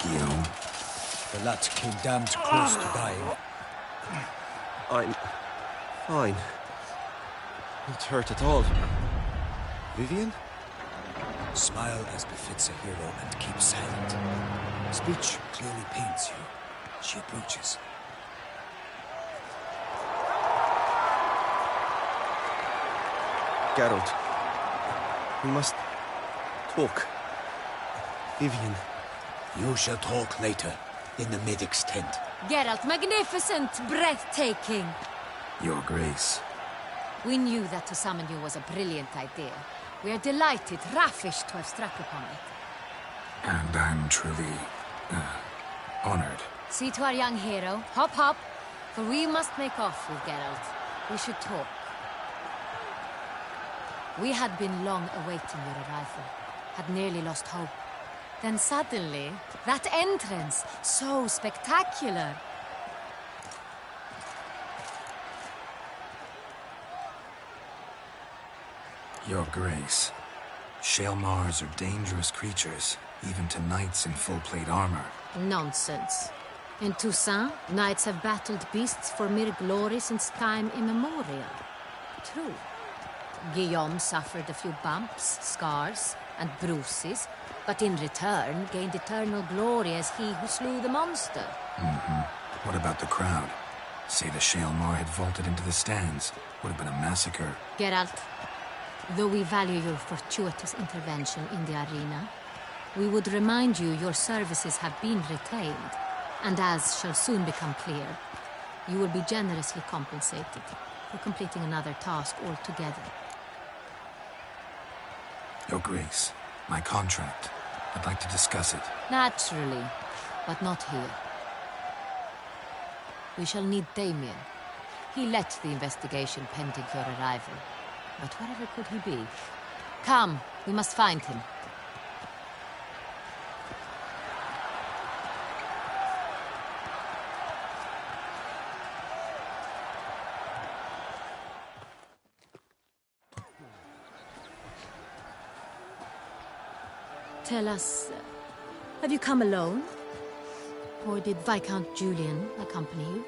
Guillaume. The lad came damned close to dying. I'm fine. Not hurt at all. Vivian? Smile as befits a hero and keep silent. Speech clearly pains you. She approaches. Geralt. We must talk. Vivian. You shall talk later, in the medic's tent. Geralt, magnificent, breathtaking. Your Grace. We knew that to summon you was a brilliant idea. We are delighted, ravished to have struck upon it. And I'm truly, honored. See to our young hero. Hop, hop. For we must make off with Geralt. We should talk. We had been long awaiting your arrival. Had nearly lost hope. Then suddenly, that entrance, so spectacular. Your Grace. Shaelmars are dangerous creatures, even to knights in full-plate armor. Nonsense. In Toussaint, knights have battled beasts for mere glory since time immemorial. True. Guillaume suffered a few bumps, scars, and bruises, but in return gained eternal glory as he who slew the monster. Mm-hmm. What about the crowd? Say the Shaelmar had vaulted into the stands. Would have been a massacre. Geralt, though we value your fortuitous intervention in the arena, we would remind you your services have been retained, and as shall soon become clear, you will be generously compensated for completing another task altogether. Your Grace, my contract. I'd like to discuss it. Naturally, but not here. We shall need Damien. He led the investigation pending your arrival. But wherever could he be? Come, we must find him. Tell us, have you come alone? Or did Viscount Julian accompany you?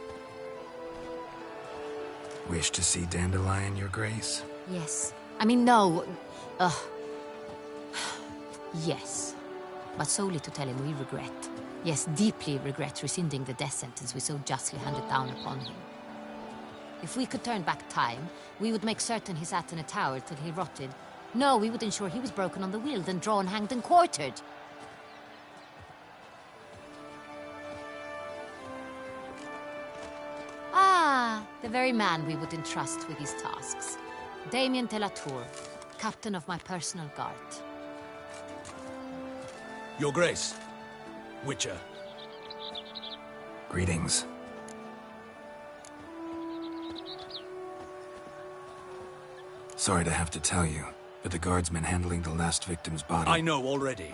Wish to see Dandelion, Your Grace? Yes. I mean, no. Yes. But solely to tell him we regret. Yes, deeply regret rescinding the death sentence we so justly handed down upon him. If we could turn back time, we would make certain he sat in a tower till he rotted. No, we would ensure he was broken on the wheel, then drawn, hanged, and quartered. Ah, the very man we would entrust with these tasks. Damien de la Tour, captain of my personal guard. Your Grace, Witcher. Greetings. Sorry to have to tell you, but the guardsmen handling the last victim's body... I know already.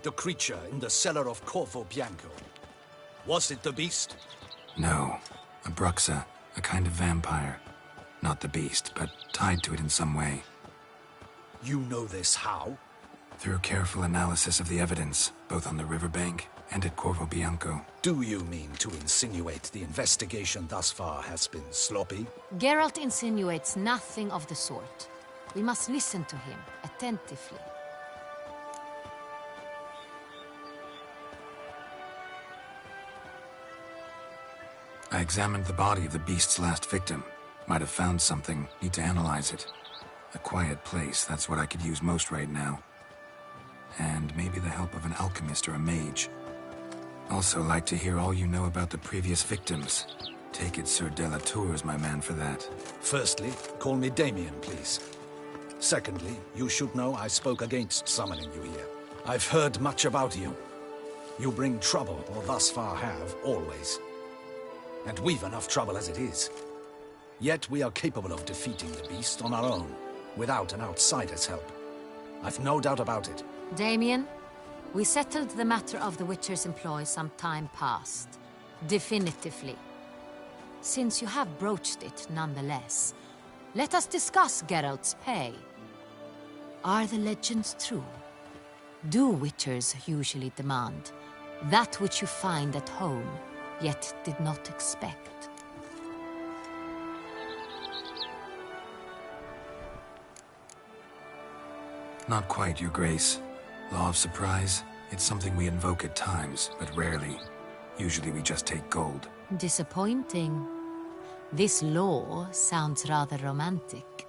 The creature in the cellar of Corvo Bianco. Was it the beast? No. A Bruxa, a kind of vampire. Not the beast, but tied to it in some way. You know this how? Through careful analysis of the evidence, both on the riverbank and at Corvo Bianco. Do you mean to insinuate the investigation thus far has been sloppy? Geralt insinuates nothing of the sort. We must listen to him attentively. I examined the body of the beast's last victim. Might have found something. Need to analyze it. A quiet place, that's what I could use most right now. And maybe the help of an alchemist or a mage. Also like to hear all you know about the previous victims. Take it Sir Delatour is my man for that. Firstly, call me Damien, please. Secondly, you should know I spoke against summoning you here. I've heard much about you. You bring trouble, or thus far have, always. And we've enough trouble as it is. Yet we are capable of defeating the beast on our own, without an outsider's help. I've no doubt about it. Damien, we settled the matter of the Witcher's employ some time past. Definitively. Since you have broached it nonetheless, let us discuss Geralt's pay. Are the legends true? Do Witchers usually demand that which you find at home, yet did not expect? Not quite, Your Grace. Law of surprise, it's something we invoke at times, but rarely. Usually we just take gold. Disappointing. This law sounds rather romantic.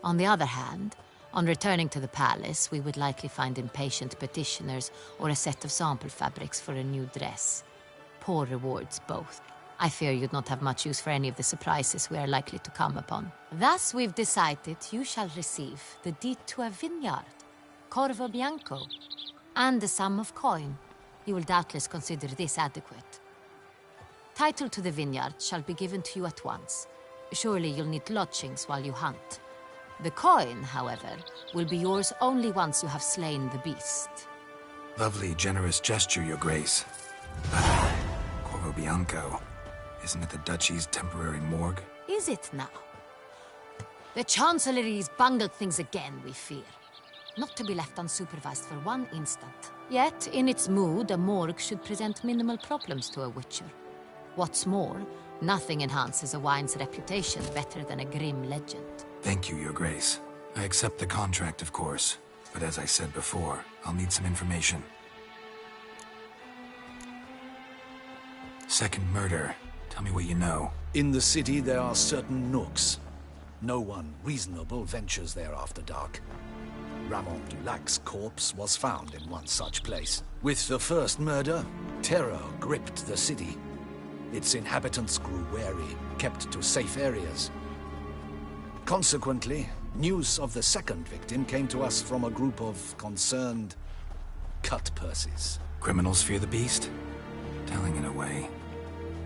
On the other hand, on returning to the palace, we would likely find impatient petitioners or a set of sample fabrics for a new dress. Poor rewards, both. I fear you'd not have much use for any of the surprises we are likely to come upon. Thus, we've decided you shall receive the deed to a vineyard, Corvo Bianco, and the sum of coin. You will doubtless consider this adequate. Title to the vineyard shall be given to you at once. Surely you'll need lodgings while you hunt. The coin, however, will be yours only once you have slain the beast. Lovely, generous gesture, Your Grace. Corvo Bianco. Isn't it the Duchy's temporary morgue? Is it now? The Chancellery's bungled things again, we fear. Not to be left unsupervised for one instant. Yet, in its mood, a morgue should present minimal problems to a Witcher. What's more, nothing enhances a wine's reputation better than a grim legend. Thank you, Your Grace. I accept the contract, of course. But as I said before, I'll need some information. Second murder. Tell me what you know. In the city, there are certain nooks. No one reasonable ventures there after dark. Ramon Dulac's corpse was found in one such place. With the first murder, terror gripped the city. Its inhabitants grew wary, kept to safe areas. Consequently, news of the second victim came to us from a group of concerned cut-purses. Criminals fear the beast? Telling in a way.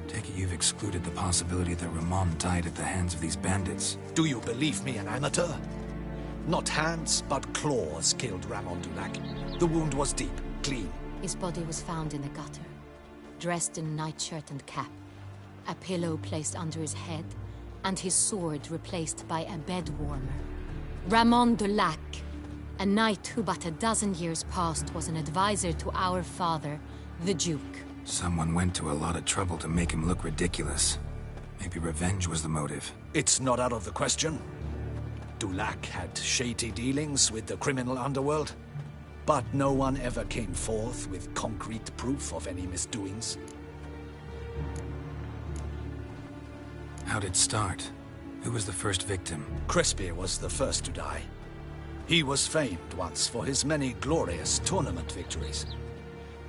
Take it you've excluded the possibility that Ramon died at the hands of these bandits. Do you believe me an amateur? Not hands, but claws killed Ramon Dulac. The wound was deep, clean. His body was found in a gutter, dressed in nightshirt and cap, a pillow placed under his head, and his sword replaced by a bed warmer. Ramon Dulac, a knight who but a dozen years past was an advisor to our father, the Duke. Someone went to a lot of trouble to make him look ridiculous. Maybe revenge was the motive. It's not out of the question. Dulac had shady dealings with the criminal underworld, but no one ever came forth with concrete proof of any misdoings. How'd it start? Who was the first victim? Crespi was the first to die. He was famed once for his many glorious tournament victories.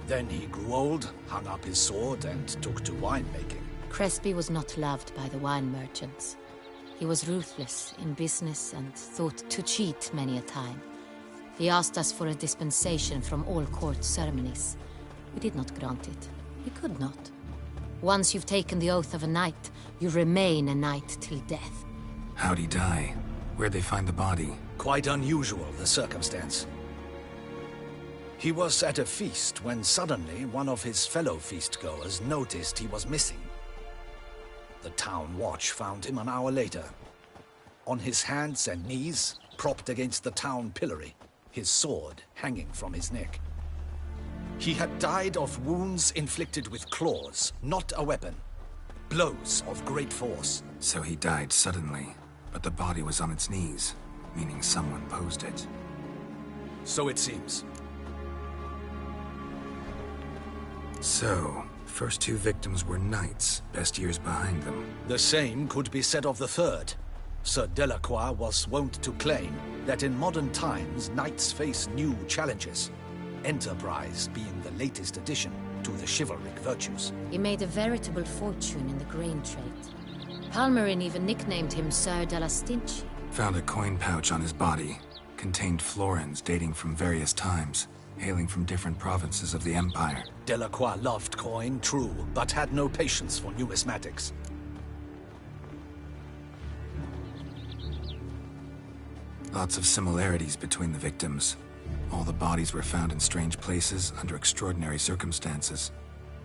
Then he grew old, hung up his sword, and took to winemaking. Crespi was not loved by the wine merchants. He was ruthless in business and thought to cheat many a time. He asked us for a dispensation from all court ceremonies. We did not grant it. We could not. Once you've taken the oath of a knight, you remain a knight till death. How'd he die? Where'd they find the body? Quite unusual, the circumstance. He was at a feast when suddenly one of his fellow feastgoers noticed he was missing. The town watch found him an hour later. On his hands and knees, propped against the town pillory, his sword hanging from his neck. He had died of wounds inflicted with claws, not a weapon. Blows of great force. So he died suddenly, but the body was on its knees, meaning someone posed it. So it seems. So, first two victims were knights, best years behind them. The same could be said of the third. Sir Delacroix was wont to claim that in modern times, knights face new challenges. Enterprise being the latest addition to the chivalric virtues. He made a veritable fortune in the grain trade. Palmerin even nicknamed him Sir de la Stinchi. Found a coin pouch on his body. Contained florins dating from various times, hailing from different provinces of the Empire. Delacroix loved coin, true, but had no patience for numismatics. Lots of similarities between the victims. All the bodies were found in strange places under extraordinary circumstances.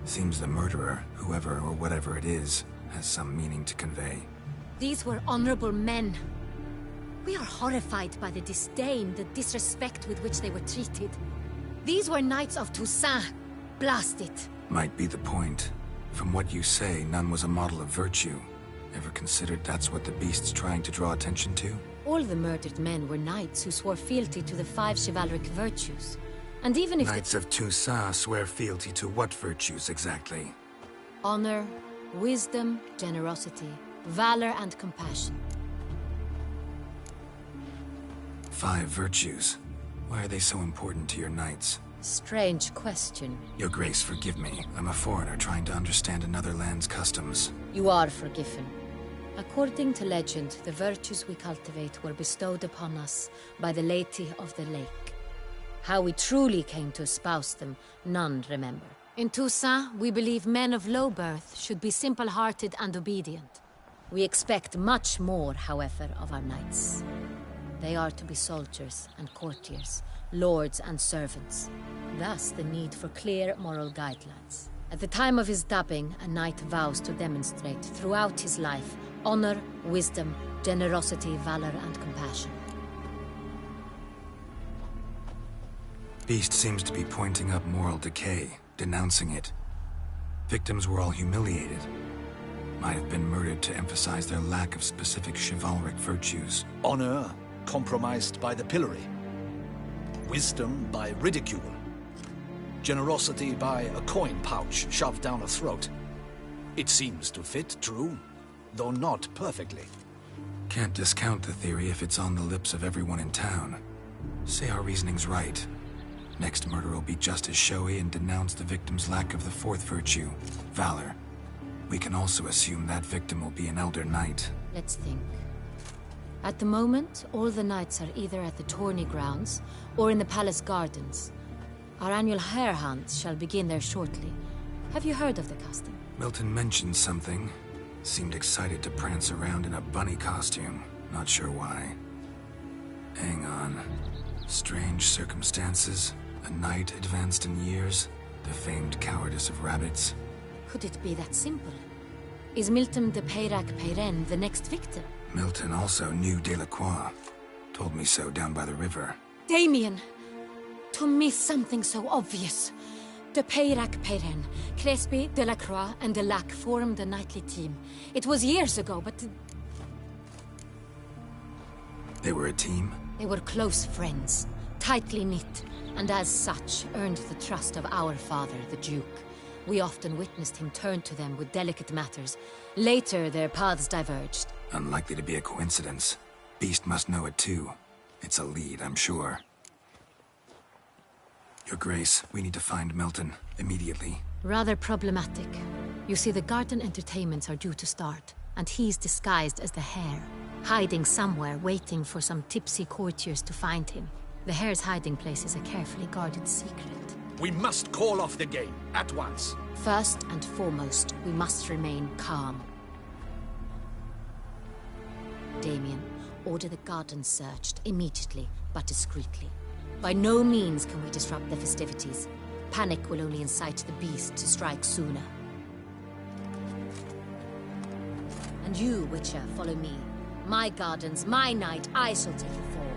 Seems the murderer, whoever or whatever it is, has some meaning to convey. These were honorable men. We are horrified by the disdain, the disrespect with which they were treated. These were knights of Toussaint. Blast it. Might be the point. From what you say, none was a model of virtue. Ever considered that's what the beast's trying to draw attention to? All the murdered men were knights who swore fealty to the 5 chivalric virtues. And even if Knights of Toussaint swear fealty to what virtues exactly? honor, wisdom, generosity, valor, and compassion. 5 virtues. Why are they so important to your knights? Strange question. Your Grace, forgive me. I'm a foreigner trying to understand another land's customs. You are forgiven. According to legend, the virtues we cultivate were bestowed upon us by the Lady of the Lake. How we truly came to espouse them, none remember. In Toussaint, we believe men of low birth should be simple-hearted and obedient. We expect much more, however, of our knights. They are to be soldiers and courtiers, lords and servants. Thus, the need for clear moral guidelines. At the time of his dubbing, a knight vows to demonstrate throughout his life honor, wisdom, generosity, valor, and compassion. Beast seems to be pointing up moral decay, denouncing it. Victims were all humiliated. Might have been murdered to emphasize their lack of specific chivalric virtues. Honor compromised by the pillory. Wisdom by ridicule. Generosity by a coin pouch shoved down a throat. It seems to fit, true, though not perfectly. Can't discount the theory if it's on the lips of everyone in town. Say our reasoning's right. Next murder will be just as showy and denounce the victim's lack of the 4th virtue, valor. We can also assume that victim will be an elder knight. Let's think. At the moment, all the knights are either at the tourney grounds or in the palace gardens. Our annual hare hunt shall begin there shortly. Have you heard of the custom? Milton mentioned something. Seemed excited to prance around in a bunny costume. Not sure why. Hang on. Strange circumstances. A knight advanced in years. The famed cowardice of rabbits. Could it be that simple? Is Milton de Peyrac-Peyren the next victim? Milton also knew Delacroix. Told me so down by the river. Damien! To miss something so obvious. De Peyrac-Peyren, Crespi, Delacroix, and Delac formed a knightly team. It was years ago, but... They were a team? They were close friends, tightly knit, and as such, earned the trust of our father, the Duke. We often witnessed him turn to them with delicate matters. Later, their paths diverged. Unlikely to be a coincidence. Beast must know it too. It's a lead, I'm sure. Your Grace, we need to find Milton, immediately. Rather problematic. You see, the garden entertainments are due to start, and he's disguised as the hare, hiding somewhere, waiting for some tipsy courtiers to find him. The hare's hiding place is a carefully guarded secret. We must call off the game, at once. First and foremost, we must remain calm. Damien, order the garden searched immediately, but discreetly. By no means can we disrupt the festivities. Panic will only incite the beast to strike sooner. And you, Witcher, follow me. My gardens, my night, I shall take the fall.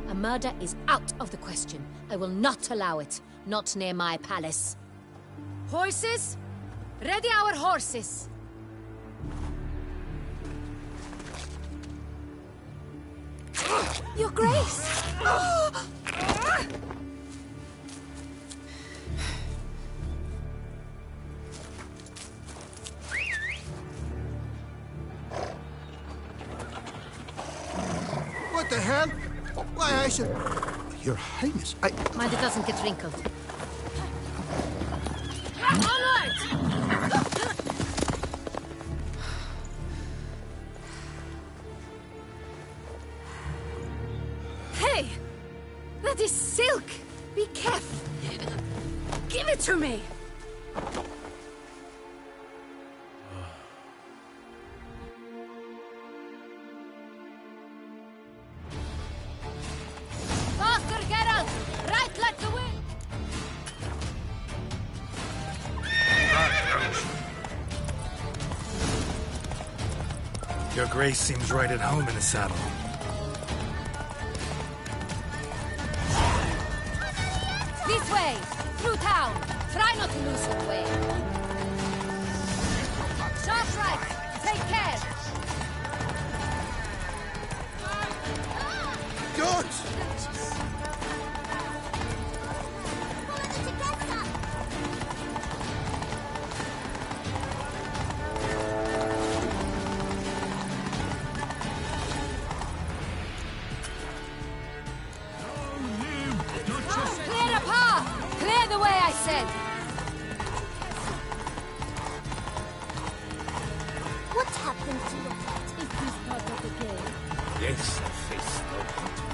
A murder is out of the question. I will not allow it. not near my palace. Horses? Ready our horses! Your Grace! What the hell? Why, I should... Your Highness, Mind it doesn't get wrinkled. Onward! Hey! That is silk! Be careful! Give it to me! Faster, Geralt! Right like the wind! Your Grace seems right at home in the saddle. This way! Through town! Try not to lose your way! Sharp right! Take care! Good! Clear a path! Clear the way, I said! What happened to your head? Is this part of the game? Yes, I face no hunting.